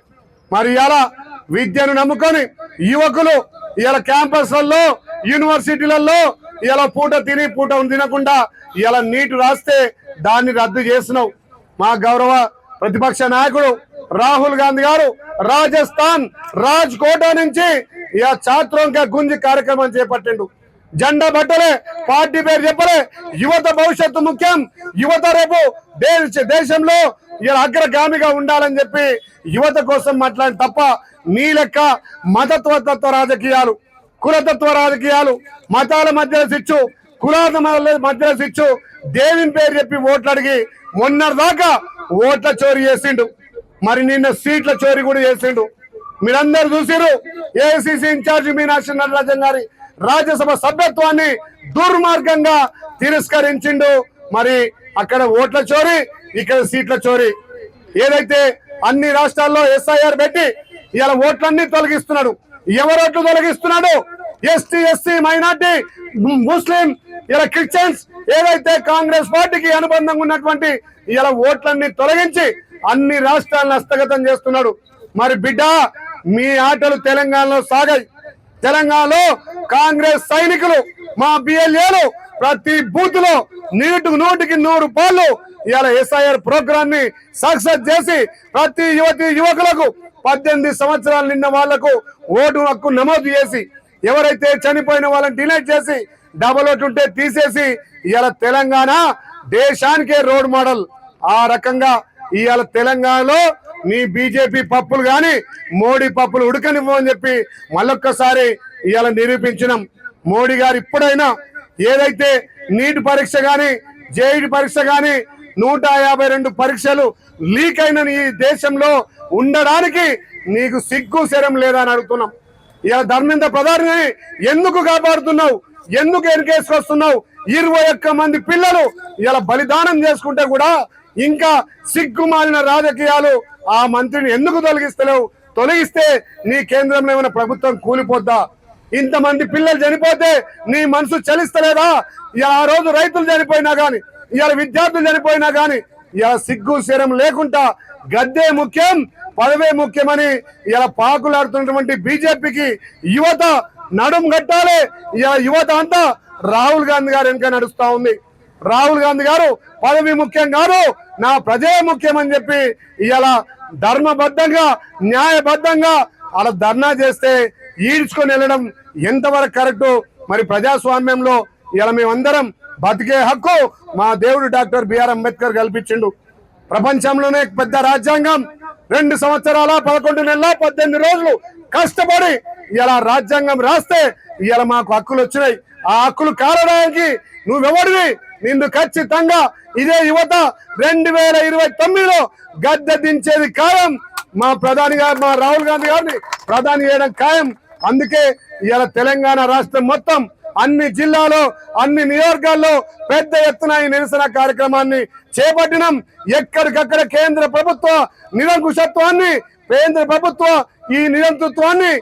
మరి ఇలా విద్యను నమ్ముకొని యువకులు ఇలా క్యాంపస్లలో, యూనివర్సిటీలలో ఇలా పూట తిని పూట తినకుండా ఇలా నీటు రాస్తే దాన్ని రద్దు చేసినావు. మా గౌరవ ప్రతిపక్ష నాయకుడు రాహుల్ గాంధీ గారు రాజస్థాన్ రాజ్కోట నుంచి ఇలా ఛాత్రోంక గుంజి కార్యక్రమం చేపట్టిండు. జెండా బట్టలే, పార్టీ పేరు చెప్పలే. యువత భవిష్యత్తు ముఖ్యం. యువత రేపు దేశంలో ఇలా అగ్రగామిగా ఉండాలని చెప్పి యువత కోసం మాట్లాడి తప్ప నీ లెక్క మతత్వ రాజకీయాలు, కులతత్వ రాజకీయాలు, మతాల మధ్య శిచ్చు, కులాల మధ్య శిచ్చు, దేవుని పేరు చెప్పి ఓట్లు అడిగి మొన్నటిదాకా ఓట్ల చోరీ చేసిండు. మరి నిన్న సీట్ల చోరీ కూడా చేసిండు. మీరందరూ చూసిరు. ఏఐసిసి ఇన్ఛార్జి మీనాక్షి నటరాజన్ గారి రాజ్యసభ సభ్యత్వాన్ని దుర్మార్గంగా తిరస్కరించిండు. మరి అక్కడ ఓట్ల చోరీ, ఇక్కడ సీట్ల చోరీ. ఏదైతే అన్ని రాష్ట్రాల్లో SIR పెట్టి ఇలా ఓట్లన్నీ తొలగిస్తున్నాడు. ఎవరోట్లు తొలగిస్తున్నాడు? ఎస్టీ, ఎస్సీ, మైనార్టీ, ముస్లిం, ఇలా క్రిస్టియన్స్, ఏదైతే కాంగ్రెస్ పార్టీకి అనుబంధంగా ఉన్నటువంటి ఇలా ఓట్లన్నీ తొలగించి అన్ని రాష్ట్రాలను హస్తగతం చేస్తున్నాడు. మరి బిడ్డ, మీ ఆటలు తెలంగాణలో సాగాయి. తెలంగాణలో కాంగ్రెస్ సైనికులు, మా BLAలు ప్రతి బూత్ లో 100కి 100 ఇవాళ SIR ప్రోగ్రామ్ ని సక్సెస్ చేసి ప్రతి యువకులకు 18 సంవత్సరాలు నిన్న వాళ్లకు ఓటు హక్కు నమోదు చేసి, ఎవరైతే చనిపోయిన వాళ్ళని డిలీట్ చేసి, డబుల్ ఓటు ఉంటే తీసేసి ఇవాళ తెలంగాణ దేశానికే రోడ్ మోడల్. ఆ రకంగా ఇవాళ తెలంగాణలో నీ బీజేపీ పప్పులు గాని మోడీ పప్పులు ఉడకనివ్వని చెప్పి మళ్ళొక్కసారి ఇవాళ నిరూపించినాం. మోడీ గారు ఇప్పుడైనా ఏదైతే నీట్ పరీక్ష గాని, JEE పరీక్ష గాని 152 పరీక్షలు లీక్ అయిన ఈ దేశంలో ఉండడానికి నీకు సిగ్గు శరం లేదా అని అడుగుతున్నాం. ఇలా ధర్మేంద్ర ప్రధాని ఎందుకు కాపాడుతున్నావు? ఎందుకు ఎన్కేసుకొస్తున్నావు? 21 మంది పిల్లలు ఇలా బలిదానం చేసుకుంటే కూడా ఇంకా సిగ్గుమాలిన రాజకీయాలు ఆ మంత్రిని ఎందుకు తొలగిస్తలేవు? తొలగిస్తే నీ కేంద్రంలో ఏమైనా ప్రభుత్వం కూలిపోద్దా? ఇంతమంది పిల్లలు చనిపోతే నీ మనసు చలిస్తలేదా? ఆ రోజు రైతులు చనిపోయినా గాని, ఇవాళ విద్యార్థులు చనిపోయినా గాని ఇలా సిగ్గు శరం లేకుండా గద్దే ముఖ్యం, పదవే ముఖ్యమని ఇలా పాకులాడుతున్నటువంటి బీజేపీకి యువత నడుం కట్టాలి. ఇలా యువత అంతా రాహుల్ గాంధీ గారు వెనుక నడుస్తా ఉంది. రాహుల్ గాంధీ గారు పదవి ముఖ్యం కాదు, నా ప్రజే ముఖ్యం అని చెప్పి ఇలా ధర్మబద్ధంగా, న్యాయబద్ధంగా అలా ధర్నా చేస్తే ఈడ్చుకొని వెళ్ళడం ఎంతవరకు కరెక్టు? మరి ప్రజాస్వామ్యంలో ఇలా మేమందరం బతికే హక్కు మా దేవుడు డాక్టర్ బిఆర్ అంబేద్కర్ కల్పించిండు. ప్రపంచంలోనే పెద్ద రాజ్యాంగం 2 సంవత్సరాల 11 నెలల 18 రోజులు కష్టపడి ఇలా రాజ్యాంగం రాస్తే ఇలా మాకు హక్కులు వచ్చినాయి. ఆ హక్కులు కారడానికి నువ్వెవడివి? నిన్ను ఖచ్చితంగా ఇదే యువత 2029లో గద్దె దించేది ఖాయం. మా ప్రధాని గారు, మా రాహుల్ గాంధీ గారిని ప్రధాని చేయడం ఖాయం. అందుకే ఇలా తెలంగాణ రాష్ట్రం మొత్తం అన్ని జిల్లాలో, అన్ని నియోజకవర్గాల్లో పెద్ద ఎత్తున ఈ నిరసన కార్యక్రమాన్ని చేపట్టినాం. ఎక్కడికక్కడ కేంద్ర ప్రభుత్వ నిరంకుశత్వాన్ని, కేంద్ర ప్రభుత్వ ఈ నిరంకుశత్వాన్ని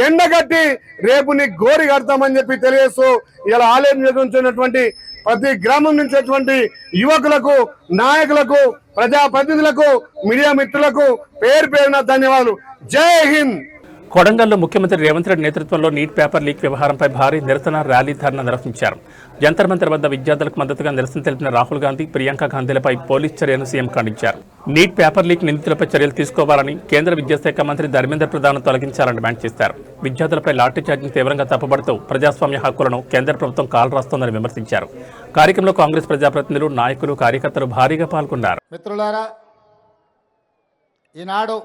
ఎండగట్టి రేపు నీ గోరి కడతామని చెప్పి తెలియజేస్తూ ఇలా ఆలయం నిర్వహించినటువంటి ప్రతి గ్రామం నుంచి యువకులకు, నాయకులకు, ప్రజాప్రతినిధులకు, మీడియా మిత్రులకు పేరు పేరున ధన్యవాదాలు. జై హింద్. కొడంగల్లో ముఖ్యమంత్రి రేవంత్ రెడ్డి నేతృత్వంలో నీట్ పేపర్ లీక్ వ్యవహారంపై భారీ నిరసన ర్యాలీ ధర్నా నిర్వహించారు. జంతర్ మంతర్ వద్ద విద్యార్థులకు మద్దతుగా నిరసన తెలిపిన రాహుల్ గాంధీ, ప్రియాంక గాంధీలపై పోలీస్ చర్యను సీఎం ఖండించారు. నీట్ పేపర్ లీక్ నిందితులపై చర్యలు తీసుకోవాలని, కేంద్ర విద్యాశాఖ మంత్రి ధర్మేంద్ర ప్రధాన్ తొలగించాలని డిమాండ్ చేశారు. విద్యార్థులపై లాఠీ చార్జింగ్ తీవ్రంగా తప్పుబడుతూ ప్రజాస్వామ్య హక్కులను కేంద్ర ప్రభుత్వం కాలు రాస్తోందని విమర్శించారు. కార్యక్రమంలో కాంగ్రెస్ ప్రజాప్రతినిధులు, నాయకులు, కార్యకర్తలు భారీగా పాల్గొన్నారు. మిత్రులారా, ఈనాడు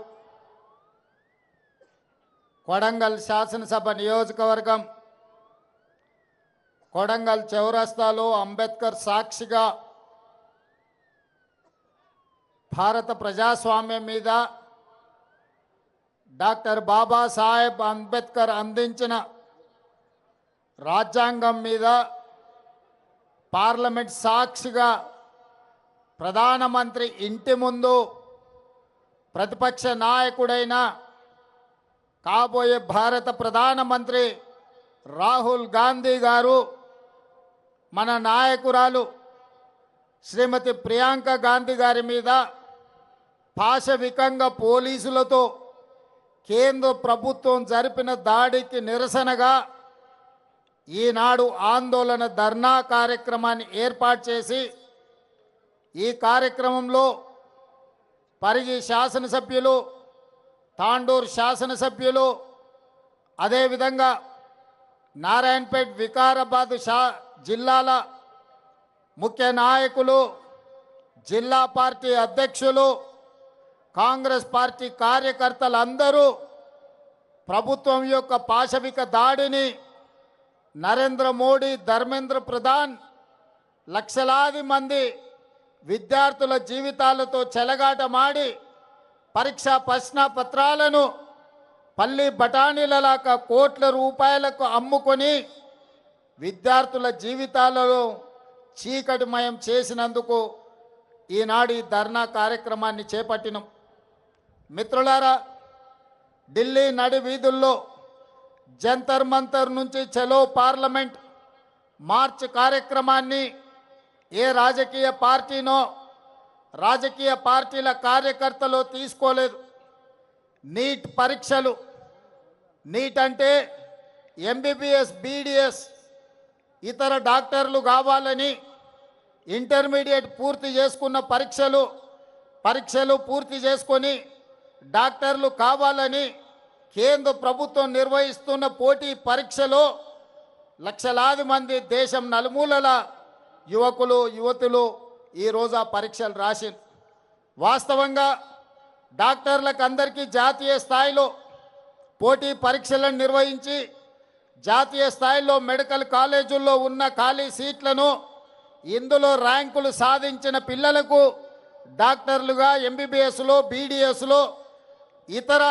కొడంగల్ శాసనసభ నియోజకవర్గం కొడంగల్ చౌరస్తాలో అంబేద్కర్ సాక్షిగా భారత ప్రజాస్వామ్యం మీద డాక్టర్ బాబాసాహెబ్ అంబేద్కర్ అందించిన రాజ్యాంగం మీద పార్లమెంట్ సాక్షిగా ప్రధానమంత్రి ఇంటి ముందు ప్రతిపక్ష నాయకుడైన కాబోయే భారత ప్రధానమంత్రి రాహుల్ గాంధీ గారు, మన నాయకురాలు శ్రీమతి ప్రియాంక గాంధీ గారి మీద పాశవికంగా పోలీసులతో కేంద్ర ప్రభుత్వం జరిపిన దాడికి నిరసనగా ఈనాడు ఆందోళన ధర్నా కార్యక్రమాన్ని ఏర్పాటు చేసి, ఈ కార్యక్రమంలో పరిగి శాసనసభ్యులు, తాండూరు శాసనసభ్యులు, అదేవిధంగా నారాయణపేట్, వికారాబాద్ జిల్లాల ముఖ్య నాయకులు, జిల్లా పార్టీ అధ్యక్షులు, కాంగ్రెస్ పార్టీ కార్యకర్తలందరూ ప్రభుత్వం యొక్క పాశవిక దాడిని, నరేంద్ర మోడీ, ధర్మేంద్ర ప్రధాన్ లక్షలాది మంది విద్యార్థుల జీవితాలతో చెలగాటమాడి పరీక్షా ప్రశ్న పత్రాలను పల్లి బఠానీలలాగా కోట్ల రూపాయలకు అమ్ముకొని విద్యార్థుల జీవితాలలో చీకటిమయం చేసినందుకు ఈనాడు ఈ ధర్నా కార్యక్రమాన్ని చేపట్టినాం. మిత్రులారా, ఢిల్లీ నడి వీధుల్లో జంతర్ మంతర్ నుంచి చలో పార్లమెంట్ మార్చ్ కార్యక్రమాన్ని ఏ రాజకీయ పార్టీనో రాజకీయ పార్టీల కార్యకర్తలు తీసుకోలేదు. నీట్ పరీక్షలు, నీట్ అంటే ఎంబీబీఎస్, బీడీఎస్ ఇతర డాక్టర్లు కావాలని ఇంటర్మీడియట్ పూర్తి చేసుకున్న పరీక్షలు పూర్తి చేసుకొని డాక్టర్లు కావాలని కేంద్ర ప్రభుత్వం నిర్వహిస్తున్న పోటీ పరీక్షలో లక్షలాది మంది దేశం నలుమూలల యువకులు యువతులు ఈరోజు ఆ పరీక్షలు రాసింది. వాస్తవంగా డాక్టర్లకు అందరికీ జాతీయ స్థాయిలో పోటీ పరీక్షలను నిర్వహించి జాతీయ స్థాయిలో మెడికల్ కాలేజీల్లో ఉన్న ఖాళీ సీట్లను ఇందులో ర్యాంకులు సాధించిన పిల్లలకు డాక్టర్లుగా ఎంబీబీఎస్లో, బీడీఎస్లో, ఇతర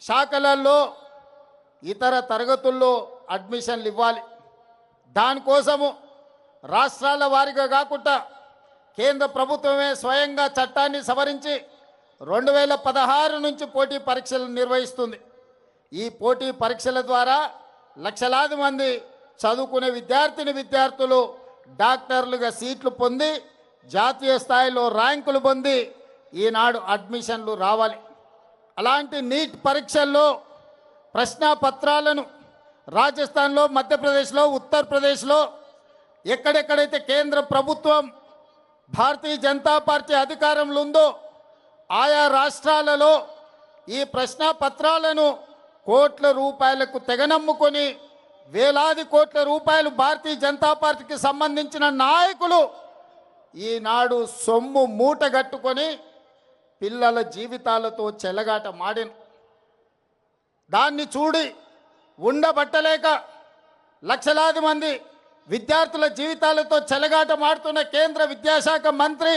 శాఖలలో, ఇతర తరగతుల్లో అడ్మిషన్లు ఇవ్వాలి. దానికోసము రాష్ట్రాల వారీగా కాకుండా కేంద్ర ప్రభుత్వమే స్వయంగా చట్టాన్ని సవరించి 2016 నుంచి పోటీ పరీక్షలు నిర్వహిస్తుంది. ఈ పోటీ పరీక్షల ద్వారా లక్షలాది మంది చదువుకునే విద్యార్థులు డాక్టర్లుగా సీట్లు పొంది జాతీయ స్థాయిలో ర్యాంకులు పొంది ఈనాడు అడ్మిషన్లు రావాలి. అలాంటి నీట్ పరీక్షల్లో ప్రశ్నాపత్రాలను రాజస్థాన్లో, మధ్యప్రదేశ్లో, ఉత్తరప్రదేశ్లో ఎక్కడెక్కడైతే కేంద్ర ప్రభుత్వం భారతీయ జనతా పార్టీ అధికారంలో ఉందో ఆయా రాష్ట్రాలలో ఈ ప్రశ్నాపత్రాలను కోట్ల రూపాయలకు తెగనమ్ముకొని వేలాది కోట్ల రూపాయలు భారతీయ జనతా పార్టీకి సంబంధించిన నాయకులు ఈనాడు సొమ్ము మూటగట్టుకొని పిల్లల జీవితాలతో చెలగాట మాడిన దాన్ని చూడి ఉండబట్టలేక లక్షలాది మంది విద్యార్థుల జీవితాలతో చెలగాట మాడుతున్న కేంద్ర విద్యాశాఖ మంత్రి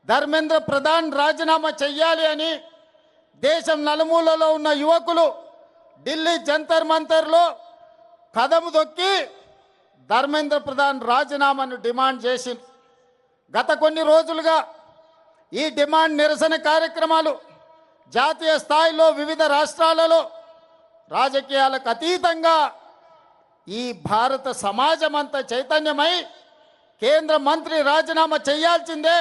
ధర్మేంద్ర ప్రధాన్ రాజీనామా చెయ్యాలి అని దేశం నలుమూలలో ఉన్న యువకులు ఢిల్లీ జంతర్ మంతర్లో కదము దొక్కి ధర్మేంద్ర ప్రధాన్ రాజీనామాను డిమాండ్ చేసింది. గత కొన్ని రోజులుగా ఈ డిమాండ్ నిరసన కార్యక్రమాలు జాతీయ స్థాయిలో వివిధ రాష్ట్రాలలో రాజకీయాలకు అతీతంగా ఈ భారత సమాజం అంతా చైతన్యమై కేంద్ర మంత్రి రాజీనామా చేయాల్సిందే,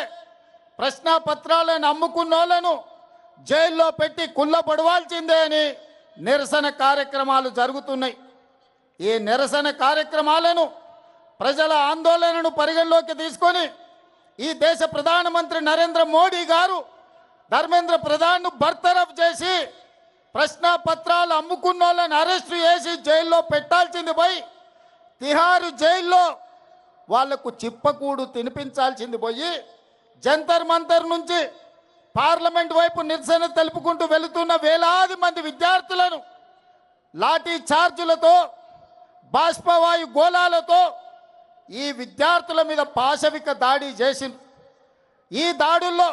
ప్రశ్నాపత్రాలను అమ్ముకున్నోళ్లను జైల్లో పెట్టి కుళ్ళబడవాల్సిందే అని నిరసన కార్యక్రమాలు జరుగుతున్నాయి. ఈ నిరసన కార్యక్రమాలను ప్రజల ఆందోళనను పరిగణలోకి తీసుకొని ఈ దేశ ప్రధానమంత్రి నరేంద్ర మోడీ గారు ధర్మేంద్ర ప్రధాన్ను బర్తరఫ్ చేసి ప్రశ్నాపత్రాలు అమ్ముకున్న వాళ్ళని అరెస్టు చేసి జైల్లో పెట్టాల్సింది పోయి తిహారు జైల్లో వాళ్లకు చిప్పకూడు తినిపించాల్సింది పోయి జంతర్ మంతర్ నుంచి పార్లమెంట్ వైపు నిరసన తెలుపుకుంటూ వెళుతున్న వేలాది మంది విద్యార్థులను లాఠీ చార్జులతో, బాష్పవాయు గోళాలతో ఈ విద్యార్థుల మీద పాశవిక దాడి చేసింది. ఈ దాడుల్లో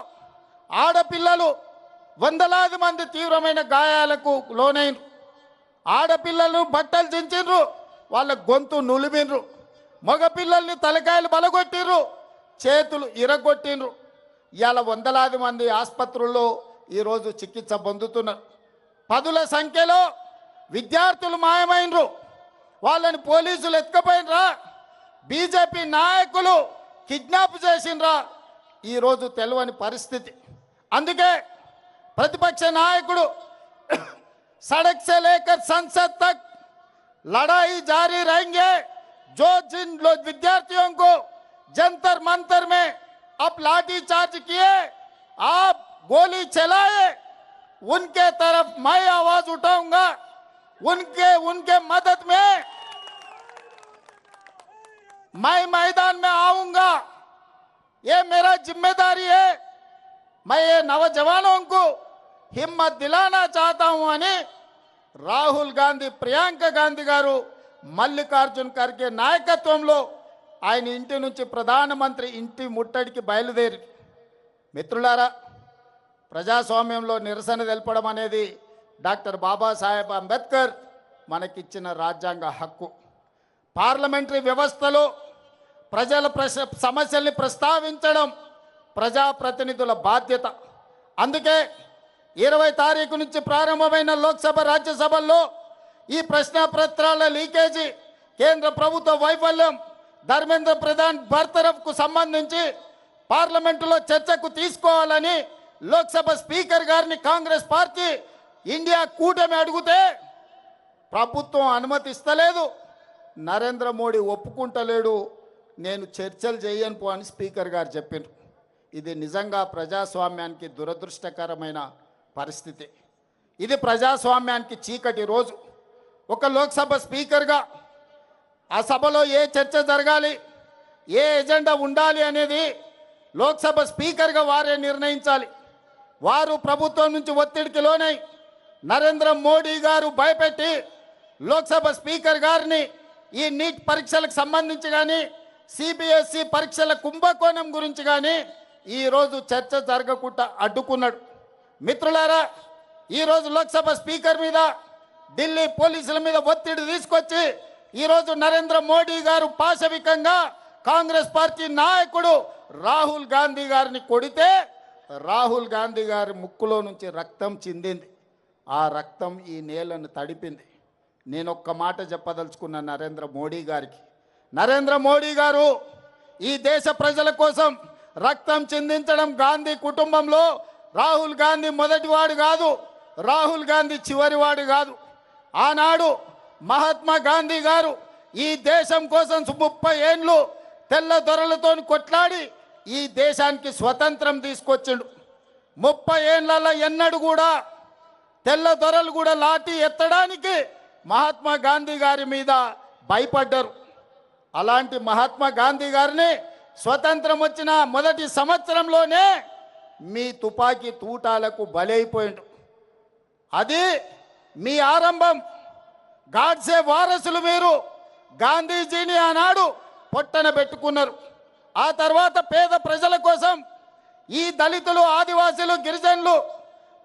ఆడపిల్లలు వందలాది మంది తీవ్రమైన గాయాలకు లోనైనరు. ఆడపిల్లలను బట్టలు చించిండ్రు, వాళ్ళ గొంతు నులిమిండ్రు. మగపిల్లల్ని తలకాయలు బలగొట్టిండ్రు, చేతులు ఇరగొట్టిండ్రు. ఇవాళ వందలాది మంది ఆసుపత్రుల్లో ఈరోజు చికిత్స పొందుతున్నారు. పదుల సంఖ్యలో విద్యార్థులు మాయమైనరు, వాళ్ళని పోలీసులు ఎత్తుకపోయినరా, బీజేపీ నాయకులు కిడ్నాప్ చేసిండ్రా, ఈరోజు తెలియని పరిస్థితి. అందుకే प्रतिपक्ष नायकुడు सड़क से लेकर संसद तक लड़ाई जारी रहेंगे। जो जिन लोग विद्यार्थियों को जंतर मंतर में अब लाठी चार्ज किए, आप गोली चलाए, उनके तरफ मैं आवाज उठाऊंगा, उनके मदद में मैं मैदान में आऊंगा। ये मेरा जिम्मेदारी है। मैं ये नौजवानों को हिम्मत दिलाना चाहता हूं అని రాహుల్ గాంధీ, ప్రియాంక గాంధీ గారు మల్లికార్జున్ ఖర్గే నాయకత్వంలో ఆయన ఇంటి నుంచి ప్రధానమంత్రి ఇంటి ముట్టడికి బయలుదేరి. మిత్రులారా, ప్రజాస్వామ్యంలో నిరసన తెలపడం అనేది డాక్టర్ బాబాసాహెబ్ అంబేద్కర్ మనకిచ్చిన రాజ్యాంగ హక్కు. పార్లమెంటరీ వ్యవస్థలో ప్రజల సమస్యల్ని ప్రస్తావించడం ప్రజాప్రతినిధుల బాధ్యత. అందుకే 20 తారీఖు నుంచి ప్రారంభమైన లోక్సభ రాజ్యసభల్లో ఈ ప్రశ్నపత్రాల లీకేజీ, కేంద్ర ప్రభుత్వ వైఫల్యం, ధర్మేంద్ర ప్రధాన్ బర్తరఫ్కు సంబంధించి పార్లమెంటులో చర్చకు తీసుకోవాలని లోక్సభ స్పీకర్ గారిని కాంగ్రెస్ పార్టీ ఇండియా కూటమి అడిగితే ప్రభుత్వం అనుమతిస్తలేదు. నరేంద్ర మోడీ ఒప్పుకుంటలేడు. నేను చర్చలు చేయను అని స్పీకర్ గారు చెప్పారు. ఇది నిజంగా ప్రజాస్వామ్యానికి దురదృష్టకరమైన పరిస్థితి. ఇది ప్రజాస్వామ్యానికి చీకటి రోజు. ఒక లోక్సభ స్పీకర్గా ఆ సభలో ఏ చర్చ జరగాలి, ఏ ఎజెండా ఉండాలి అనేది లోక్సభ స్పీకర్గా వారే నిర్ణయించాలి. వారు ప్రభుత్వం నుంచి ఒత్తిడికి లోనై నరేంద్ర మోడీ గారు భయపెట్టి లోక్సభ స్పీకర్ గారిని ఈ నీట్ పరీక్షలకు సంబంధించి కానీ, సిబిఎస్ఈ పరీక్షల కుంభకోణం గురించి కానీ ఈరోజు చర్చ జరగకుండా అడ్డుకున్నాడు. మిత్రులారా, ఈరోజు లోక్సభ స్పీకర్ మీద, ఢిల్లీ పోలీసుల మీద ఒత్తిడి తీసుకొచ్చి ఈరోజు నరేంద్ర మోడీ గారు పాశవికంగా కాంగ్రెస్ పార్టీ నాయకుడు రాహుల్ గాంధీ గారిని కొడితే రాహుల్ గాంధీ గారి ముక్కులో నుంచి రక్తం చిందింది. ఆ రక్తం ఈ నేలను తడిపింది. నేను ఒక్క మాట చెప్పదలుచుకున్న నరేంద్ర మోడీ గారికి, నరేంద్ర మోడీ గారు ఈ దేశ ప్రజల కోసం రక్తం చిందించడం గాంధీ కుటుంబంలో రాహుల్ గాంధీ మొదటివాడు కాదు, రాహుల్ గాంధీ చివరివాడు కాదు. ఆనాడు మహాత్మా గాంధీ గారు ఈ దేశం కోసం 30 ఏళ్ళు తెల్ల దొరలతో కొట్లాడి ఈ దేశానికి స్వతంత్రం తీసుకొచ్చిండు. 30 ఏళ్ళలో ఎన్నడూ కూడా తెల్ల దొరలు కూడా లాఠీ ఎత్తడానికి మహాత్మా గాంధీ గారి మీద భయపడ్డారు. అలాంటి మహాత్మా గాంధీ గారిని స్వతంత్రం వచ్చిన మొదటి సంవత్సరంలోనే మీ తుపాకీ తూటాలకు బలైపోయిండు. అది మీ ఆరంభం. గాడ్సే వారసులు మీరు. గాంధీజీని ఆనాడు పొట్టన పెట్టుకున్నారు. ఆ తర్వాత పేద ప్రజల కోసం ఈ దళితులు, ఆదివాసులు, గిరిజనులు,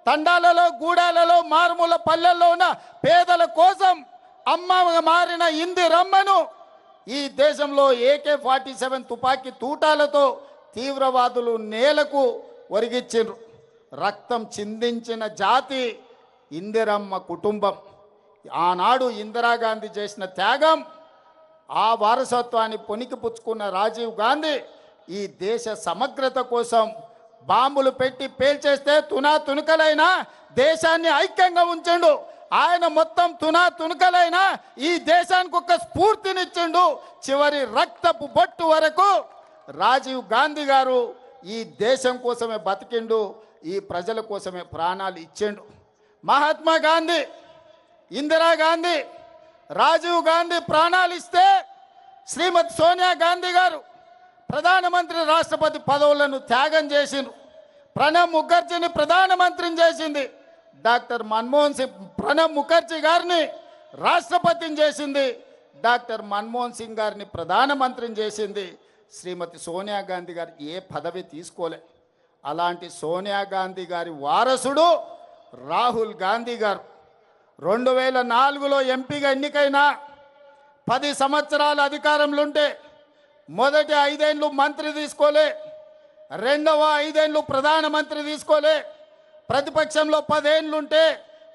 తండాలలో, గూడాలలో, మారుమూల పల్లెల్లో ఉన్న పేదల కోసం అమ్మ మారిన ఇందిరమ్మను ఈ దేశంలో AK-47 తుపాకీ తూటాలతో తీవ్రవాదులు నేలకు ఒరిగిచ్చిండ్రు. రక్తం చిందించిన జాతి ఇందిరమ్మ కుటుంబం. ఆనాడు ఇందిరాగాంధీ చేసిన త్యాగం, ఆ వారసత్వాన్ని పొనికిపుచ్చుకున్న రాజీవ్ గాంధీ ఈ దేశ సమగ్రత కోసం బాంబులు పెట్టి పేల్చేస్తే తునాతునకలైనా దేశాన్ని ఐక్యంగా ఉంచిండు. ఆయన మొత్తం తునాతునకలైనా ఈ దేశానికి ఒక స్ఫూర్తినిచ్చిండు. చివరి రక్తపు బొట్టు వరకు రాజీవ్ గాంధీ గారు ఈ దేశం కోసమే బతికిండు, ఈ ప్రజల కోసమే ప్రాణాలు ఇచ్చిండు. మహాత్మా గాంధీ, ఇందిరాగాంధీ, రాజీవ్ గాంధీ ప్రాణాలు ఇస్తే శ్రీమతి సోనియా గాంధీ గారు ప్రధానమంత్రి, రాష్ట్రపతి పదవులను త్యాగం చేసిండ్రు. ప్రణబ్ ముఖర్జీని ప్రధానమంత్రిని చేసింది. డాక్టర్ మన్మోహన్ సింగ్ ప్రణబ్ ముఖర్జీ గారిని రాష్ట్రపతిని చేసింది. డాక్టర్ మన్మోహన్ సింగ్ గారిని ప్రధానమంత్రిని చేసింది. శ్రీమతి సోనియా గాంధీ గారు ఏ పదవి తీసుకోలే. అలాంటి సోనియా గాంధీ గారి వారసుడు రాహుల్ గాంధీ గారు 2004లో ఎంపీగా ఎన్నికైనా 10 సంవత్సరాల అధికారంలో ఉంటే మొదటి 5 ఏళ్ళు మంత్రి తీసుకోలే, రెండవ 5 ఏళ్ళు ప్రధానమంత్రి తీసుకోలే. ప్రతిపక్షంలో 10 ఏళ్ళు ఉంటే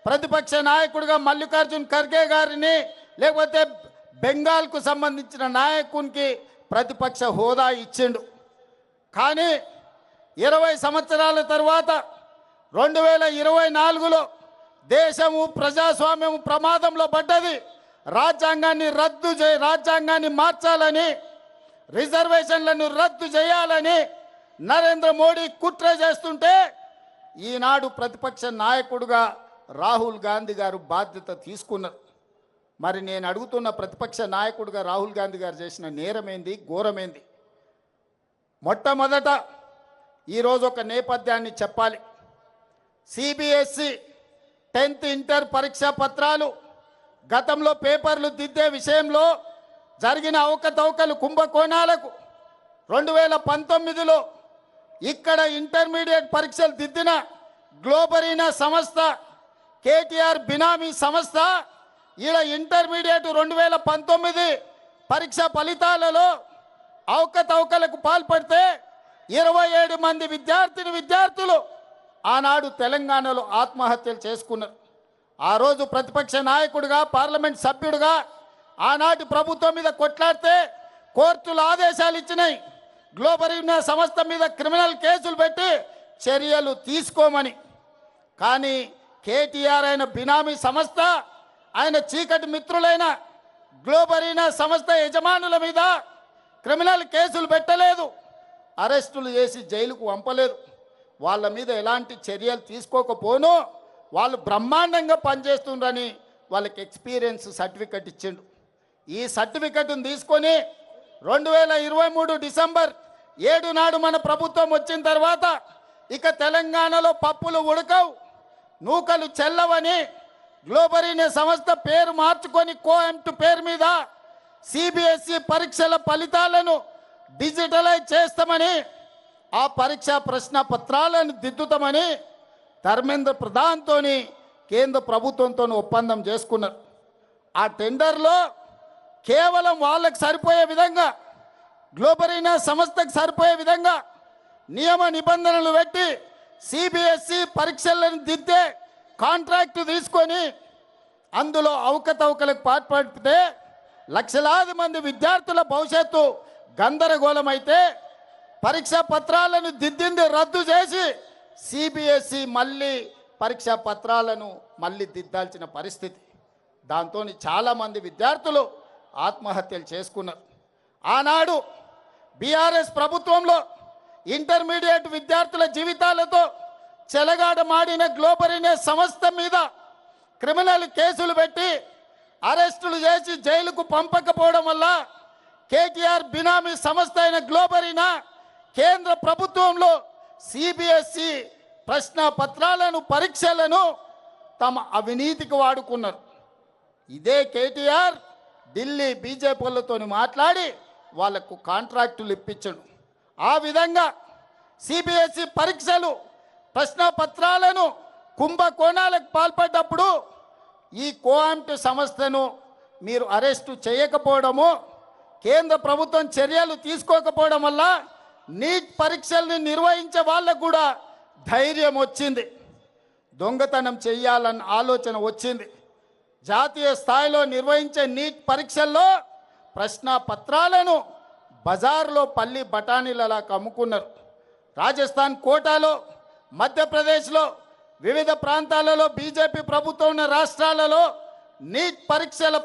ప్రతిపక్ష నాయకుడిగా మల్లికార్జున్ ఖర్గే గారిని, లేకపోతే బెంగాల్కు సంబంధించిన నాయకునికి ప్రతిపక్ష హోదా ఇచ్చిండు. కానీ 20 సంవత్సరాల తర్వాత 2024లో దేశము, ప్రజాస్వామ్యము ప్రమాదంలో పడ్డది. రాజ్యాంగాన్ని మార్చాలని, రిజర్వేషన్లను రద్దు చేయాలని నరేంద్ర మోడీ కుట్ర చేస్తుంటే ఈనాడు ప్రతిపక్ష నాయకుడుగా రాహుల్ గాంధీ గారు బాధ్యత తీసుకున్నారు. మరి నేను అడుగుతున్న ప్రతిపక్ష నాయకుడిగా రాహుల్ గాంధీ గారు చేసిన నేరమేంది, ఘోరమేంది? మొట్టమొదట ఈరోజు ఒక నేపథ్యాన్ని చెప్పాలి. సిబిఎస్ఈ 10th ఇంటర్ పరీక్షా పత్రాలు గతంలో పేపర్లు దిద్దే విషయంలో జరిగిన అవకతవకలు, కుంభకోణాలకు 2019లో ఇక్కడ ఇంటర్మీడియట్ పరీక్షలు దిద్దిన గ్లోబరీనా సంస్థ, కేటీఆర్ బినామీ సంస్థ, ఇలా ఇంటర్మీడియట్ 2019 పరీక్ష ఫలితాలలో అవకతవకలకు పాల్పడితే 27 మంది విద్యార్థులు ఆనాడు తెలంగాణలో ఆత్మహత్యలు చేసుకున్నారు. ఆ రోజు ప్రతిపక్ష నాయకుడిగా, పార్లమెంట్ సభ్యుడిగా ఆనాటి ప్రభుత్వం మీద కొట్లాడితే కోర్టులు ఆదేశాలు ఇచ్చినాయి, గ్లోబరీనా సంస్థ మీద క్రిమినల్ కేసులు పెట్టి చర్యలు తీసుకోమని. కానీ కేటీఆర్ అయిన బినామీ సంస్థ, ఆయన చీకటి మిత్రులైన గ్లోబరీనా సంస్థ యజమానుల మీద క్రిమినల్ కేసులు పెట్టలేదు, అరెస్టులు చేసి జైలుకు పంపలేదు. వాళ్ళ మీద ఎలాంటి చర్యలు తీసుకోకపోను వాళ్ళు బ్రహ్మాండంగా పనిచేస్తుండ్రని వాళ్ళకి ఎక్స్పీరియన్స్ సర్టిఫికెట్ ఇచ్చిండు. ఈ సర్టిఫికెట్ను తీసుకొని 2023 డిసెంబర్ 7 నాడు మన ప్రభుత్వం వచ్చిన తర్వాత ఇక తెలంగాణలో పప్పులు ఉడకవు, నూకలు చెల్లవని గ్లోబరీనా సంస్థ పేరు మార్చుకొని కోఎంట్ పేరు మీద సిబిఎస్ఈ పరీక్షల ఫలితాలను డిజిటలైజ్ చేస్తామని, ఆ పరీక్షా ప్రశ్న పత్రాలను దిద్దుతామని ధర్మేంద్ర ప్రధాన్తో కేంద్ర ప్రభుత్వంతో ఒప్పందం చేసుకున్నారు. ఆ టెండర్లో కేవలం వాళ్ళకి సరిపోయే విధంగా, గ్లోబరీనా సంస్థకు సరిపోయే విధంగా నియమ నిబంధనలు పెట్టి సిబిఎస్ఈ పరీక్షలను దిద్దే కాంట్రాక్టు తీసుకొని అందులో అవకతవకలకు పాల్పడితే లక్షలాది మంది విద్యార్థుల భవిష్యత్తు గందరగోళమైతే పరీక్షా పత్రాలను దిద్దింది రద్దు చేసి సిబిఎస్ఈ మళ్ళీ పరీక్షా పత్రాలను మళ్ళీ దిద్దాల్సిన పరిస్థితి. దాంతో చాలామంది విద్యార్థులు ఆత్మహత్యలు చేసుకున్నారు. ఆనాడు బీఆర్ఎస్ ప్రభుత్వంలో ఇంటర్మీడియట్ విద్యార్థుల జీవితాలతో చెలగాటమాడిన గ్లోబరీనా సంస్థ మీద క్రిమినల్ కేసులు పెట్టి అరెస్టులు చేసి జైలుకు పంపకపోవడం వల్ల కేటీఆర్ బినామీ సంస్థ అయిన గ్లోబరీనా కేంద్ర ప్రభుత్వంలో సిబిఎస్ఈ ప్రశ్న పత్రాలను, పరీక్షలను తమ అవినీతికి వాడుకున్నారు. ఇదే కేటీఆర్ ఢిల్లీ బీజేపీలతో మాట్లాడి వాళ్లకు కాంట్రాక్టులు ఇప్పించాడు. ఆ విధంగా సిబిఎస్ఈ పరీక్షలు, ప్రశ్న పత్రాలను కుంభకోణాలకు పాల్పడ్డప్పుడు ఈ కోఆంట్ సంస్థను మీరు అరెస్టు చేయకపోవడము, కేంద్ర ప్రభుత్వం చర్యలు తీసుకోకపోవడం వల్ల నీట్ పరీక్షల్ని నిర్వహించే వాళ్ళకు కూడా ధైర్యం వచ్చింది, దొంగతనం చేయాలన్న ఆలోచన వచ్చింది. జాతీయ స్థాయిలో నిర్వహించే నీట్ పరీక్షల్లో ప్రశ్న పత్రాలను బజార్లో పల్లి బఠానీలలా అమ్ముకున్నారు. రాజస్థాన్ కోటాలో, మధ్యప్రదేశ్లో, వివిధ ప్రాంతాలలో బీజేపీ ప్రభుత్వం ఉన్న రాష్ట్రాలలో నీట్ పరీక్షల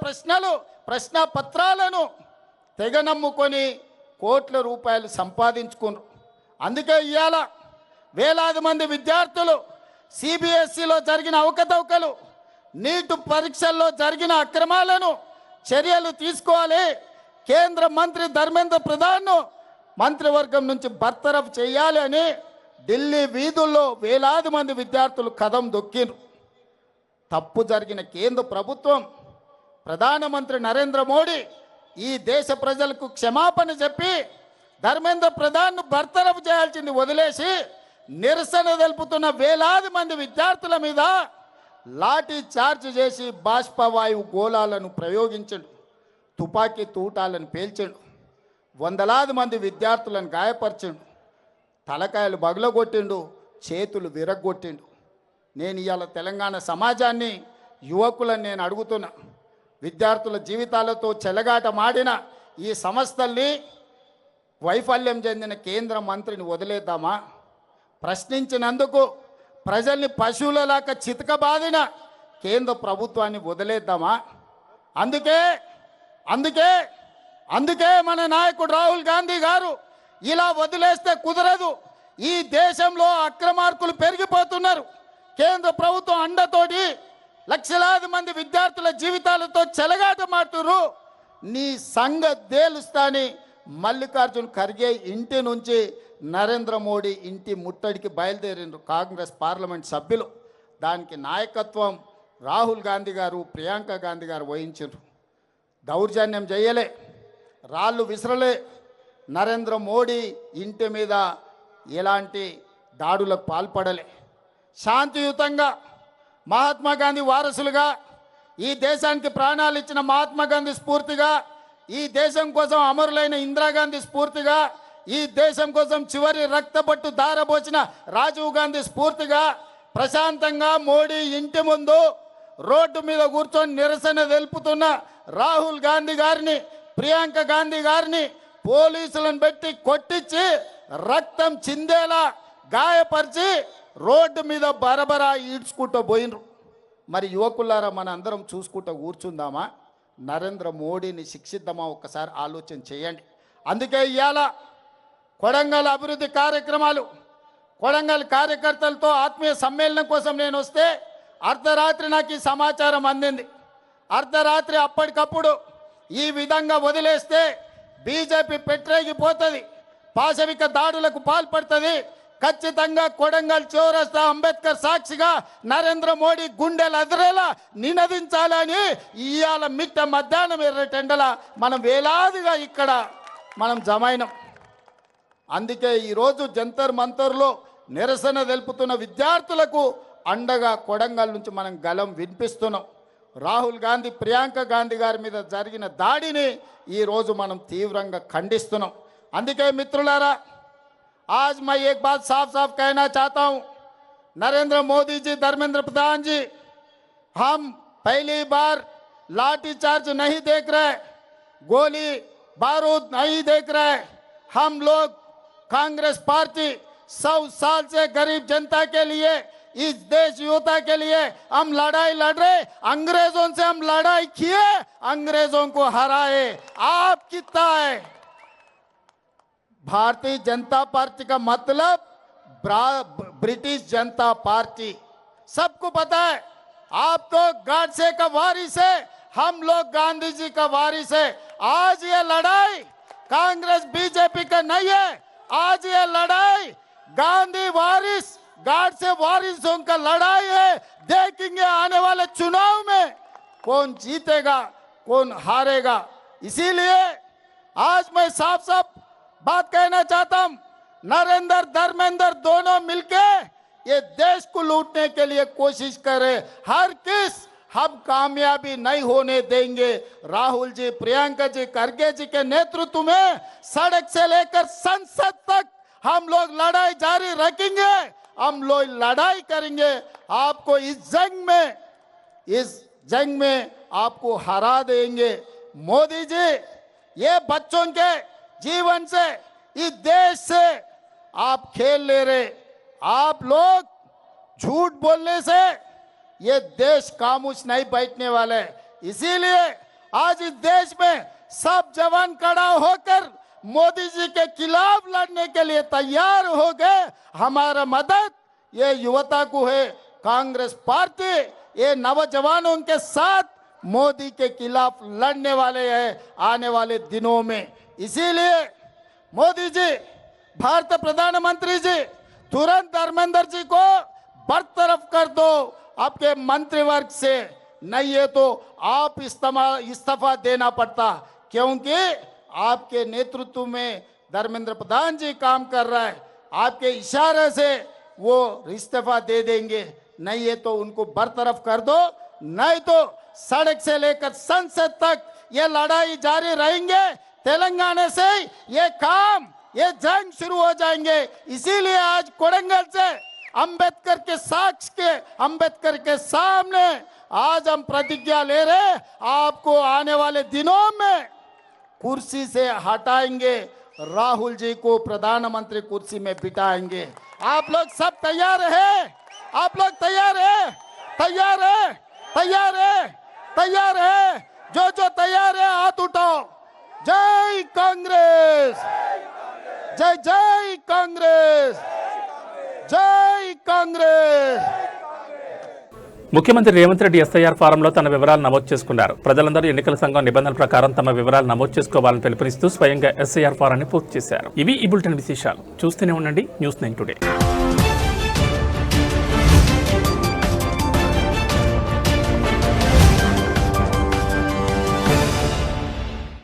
ప్రశ్న పత్రాలను తెగ నమ్ముకొని కోట్ల రూపాయలు సంపాదించుకున్నారు. అందుకే ఇవాళ వేలాది మంది విద్యార్థులు సిబిఎస్ఈలో జరిగిన అవకతవకలు, నీట్ పరీక్షల్లో జరిగిన అక్రమాలను చర్యలు తీసుకోవాలి, కేంద్ర మంత్రి ధర్మేంద్ర ప్రధాన్ను మంత్రివర్గం నుంచి బర్తరఫ్ చేయాలి అని ఢిల్లీ వీధుల్లో వేలాది మంది విద్యార్థులు కదం దొక్కిరు. తప్పు జరిగిన కేంద్ర ప్రభుత్వం, ప్రధానమంత్రి నరేంద్ర మోడీ ఈ దేశ ప్రజలకు క్షమాపణ చెప్పి ధర్మేంద్ర ప్రధాన్ను బర్తరఫ్ చేయాల్సింది వదిలేసి నిరసన తెలుపుతున్న వేలాది మంది విద్యార్థుల మీద లాఠీ చార్జ్ చేసి బాష్పవాయువు గోళాలను ప్రయోగించండు, తుపాకీ తూటాలను పేల్చండు, వందలాది మంది విద్యార్థులను గాయపరిచిండు, తలకాయలు బగలగొట్టిండు, చేతులు విరగొట్టిండు. నేను ఇవాళ తెలంగాణ సమాజాన్ని, యువకులను నేను అడుగుతున్నా, విద్యార్థుల జీవితాలతో చెలగాటమాడిన ఈ సంస్థల్ని వైఫల్యం చెందిన కేంద్ర మంత్రిని వదిలేద్దామా? ప్రశ్నించినందుకు ప్రజల్ని పశువులలాగా చితకబాదిన కేంద్ర ప్రభుత్వాన్ని వదిలేద్దామా? అందుకే మన నాయకుడు రాహుల్ గాంధీ గారు ఇలా వదిలేస్తే కుదరదు, ఈ దేశంలో అక్రమార్కులు పెరిగిపోతున్నారు, కేంద్ర ప్రభుత్వం అండతోటి లక్షలాది మంది విద్యార్థుల జీవితాలతో చెలగాటమాడుతున్నారు, నీ సంగతి తేలుస్తాని మల్లికార్జున్ ఖర్గే ఇంటి నుంచి నరేంద్ర మోడీ ఇంటి ముట్టడికి బయలుదేరిండ్రు కాంగ్రెస్ పార్లమెంట్ సభ్యులు. దానికి నాయకత్వం రాహుల్ గాంధీ గారు, ప్రియాంక గాంధీ గారు వహించారు. దౌర్జన్యం చేయలే, రాళ్ళు విసరలే, నరేంద్ర మోడీ ఇంటి మీద ఎలాంటి దాడులకు పాల్పడలే. శాంతియుతంగా మహాత్మా గాంధీ వారసులుగా, ఈ దేశానికి ప్రాణాలు ఇచ్చిన మహాత్మా గాంధీ స్ఫూర్తిగా ఈ దేశం కోసం అమరులైన ఇందిరాగాంధీ స్ఫూర్తిగా, ఈ దేశం కోసం చివరి రక్తపట్టు ధారపోసిన రాజీవ్ గాంధీ స్ఫూర్తిగా ప్రశాంతంగా మోడీ ఇంటి ముందు రోడ్డు మీద కూర్చొని నిరసన తెలుపుతున్న రాహుల్ గాంధీ గారిని, ప్రియాంక గాంధీ గారిని పోలీసులను పెట్టి కొట్టించి రక్తం చిందేలా గాయపరిచి రోడ్డు మీద బరబరా ఈడ్చుకుంటూ పోయినరు. మరి యువకులారా మన అందరం చూసుకుంటూ కూర్చుందామా? నరేంద్ర మోడీని శిక్షిద్దామా? ఒక్కసారి ఆలోచన చేయండి. అందుకే ఇవాళ కొడంగల్ అభివృద్ధి కార్యక్రమాలు, కొడంగల్ కార్యకర్తలతో ఆత్మీయ సమ్మేళనం కోసం నేను వస్తే అర్ధరాత్రి నాకు ఈ సమాచారం అందింది. అర్ధరాత్రి అప్పటికప్పుడు ఈ విధంగా వదిలేస్తే బీజేపీ పెట్టరేగిపోతుంది, పాశవిక దాడులకు పాల్పడుతుంది. ఖచ్చితంగా కొడంగల్ చౌరస్తా అంబేద్కర్ సాక్షిగా నరేంద్ర మోడీ గుండెలు అదిరేలా నినదించాలని ఇవాళ మిట్ట మధ్యాహ్నం ఎర్రటెండల మనం వేలాదిగా ఇక్కడ మనం జమైనం. అందుకే ఈరోజు జంతర్ మంతర్లో నిరసన తెలుపుతున్న విద్యార్థులకు అండగా కొడంగల్ నుంచి మనం గలం వినిపిస్తున్నాం. రాహుల్ గాంధీ, ప్రియాంక గాంధీ గారి మీద జరిగిన దాడిని ఈరోజు మనం తీవ్రంగా ఖండిస్తున్నాం. అందుకే मित्रुलारा, आज मैं एक बात साफ साफ कहना चाहता हूं, नरेंद्र मोदी जी, धर्मेंद्र प्रधान जी, हम पहली बार लाठी चार्ज नहीं देख रहे, गोली बारूद नहीं देख रहे। हम लोग कांग्रेस पार्टी 100 साल से गरीब जनता के लिए, इस देश युवता के लिए हम लड़ाई लड़ रहे। अंग्रेजों से हम लड़ाई किए, अंग्रेजों को हराए। आप कितना है? भारतीय जनता पार्टी का मतलब ब्रिटिश जनता पार्टी, सबको पता है। आप तो गाडसे का वारिस है, हम लोग गांधी जी का वारिस है। आज ये लड़ाई कांग्रेस बीजेपी का नहीं है, आज ये लड़ाई गांधी वारिस, गाडसे वारिसों का लड़ाई है। देखेंगे आने वाले चुनाव में कौन जीतेगा, कौन हारेगा। इसीलिए आज मैं साफ साफ बात कहना चाहता हूं, नरेंद्र धर्मेंद्र दोनों मिलके ये देश को लूटने के लिए कोशिश करे। हर किस हम कामयाबी नहीं होने देंगे। राहुल जी, प्रियंका जी, खड़गे जी के नेतृत्व में सड़क से लेकर संसद तक हम लोग लड़ाई जारी रखेंगे, हम लोग लड़ाई करेंगे। आपको इस जंग में आपको हरा देंगे। मोदी जी, ये बच्चों के जीवन से, इस देश से आप खेल ले रहे। आप लोग झूठ बोलने से ये देश खामोश नहीं बैठने वाले। इसीलिए आज इस देश में सब जवान खड़ा होकर मोदी जी के खिलाफ लड़ने के लिए तैयार हो गए। हमारा मदद ये युवता को है। कांग्रेस पार्टी ये नौजवानों के साथ मोदी के खिलाफ लड़ने वाले हैं आने वाले दिनों में। इसीलिए मोदी जी, भारत प्रधानमंत्री जी, तुरंत धर्मेंद्र जी को बरतरफ कर दो आपके मंत्रिवर्ग से, नहीं है तो आप इस्तीफा देना पड़ता। क्योंकि आपके नेतृत्व में धर्मेंद्र प्रधान जी काम कर रहा है, आपके इशारे से वो इस्तीफा दे देंगे। नहीं है तो उनको बरतरफ कर दो, नहीं तो सड़क से लेकर संसद तक ये लड़ाई जारी रहेंगे। तेलंगाना से ये काम, ये जंग शुरू हो जाएंगे। इसीलिए आज कोडंगल से अंबेडकर के साक्ष्य के, अंबेडकर के सामने आज हम प्रतिज्ञा ले रहे। आपको आने वाले दिनों में कुर्सी से हटाएंगे, राहुल जी को प्रधानमंत्री कुर्सी में बिठाएंगे। आप लोग सब तैयार है? आप लोग तैयार है? तैयार है? तैयार है? तैयार है? जो तैयार है हाथ उठाओ। जय कांग्रेस, जय जय कांग्रेस, जय कांग्रेस। ముఖ్యమంత్రి రేవంత్ రెడ్డి ఎస్ఐఆర్ ఫారంలో తన వివరాలు నమోదు చేసుకున్నారు. ప్రజలందరూ ఎన్నికల సంఘం నిబంధనల ప్రకారం తమ వివరాలు నమోదు చేసుకోవాలని పిలుపునిస్తూ స్వయంగా ఎస్ఐఆర్ ఫారాన్ని పూర్తి చేశారు. ఇవి ఈ బులెటిన్ విశేషాలు. చూస్తూనే ఉండండి న్యూస్ 9 టుడే.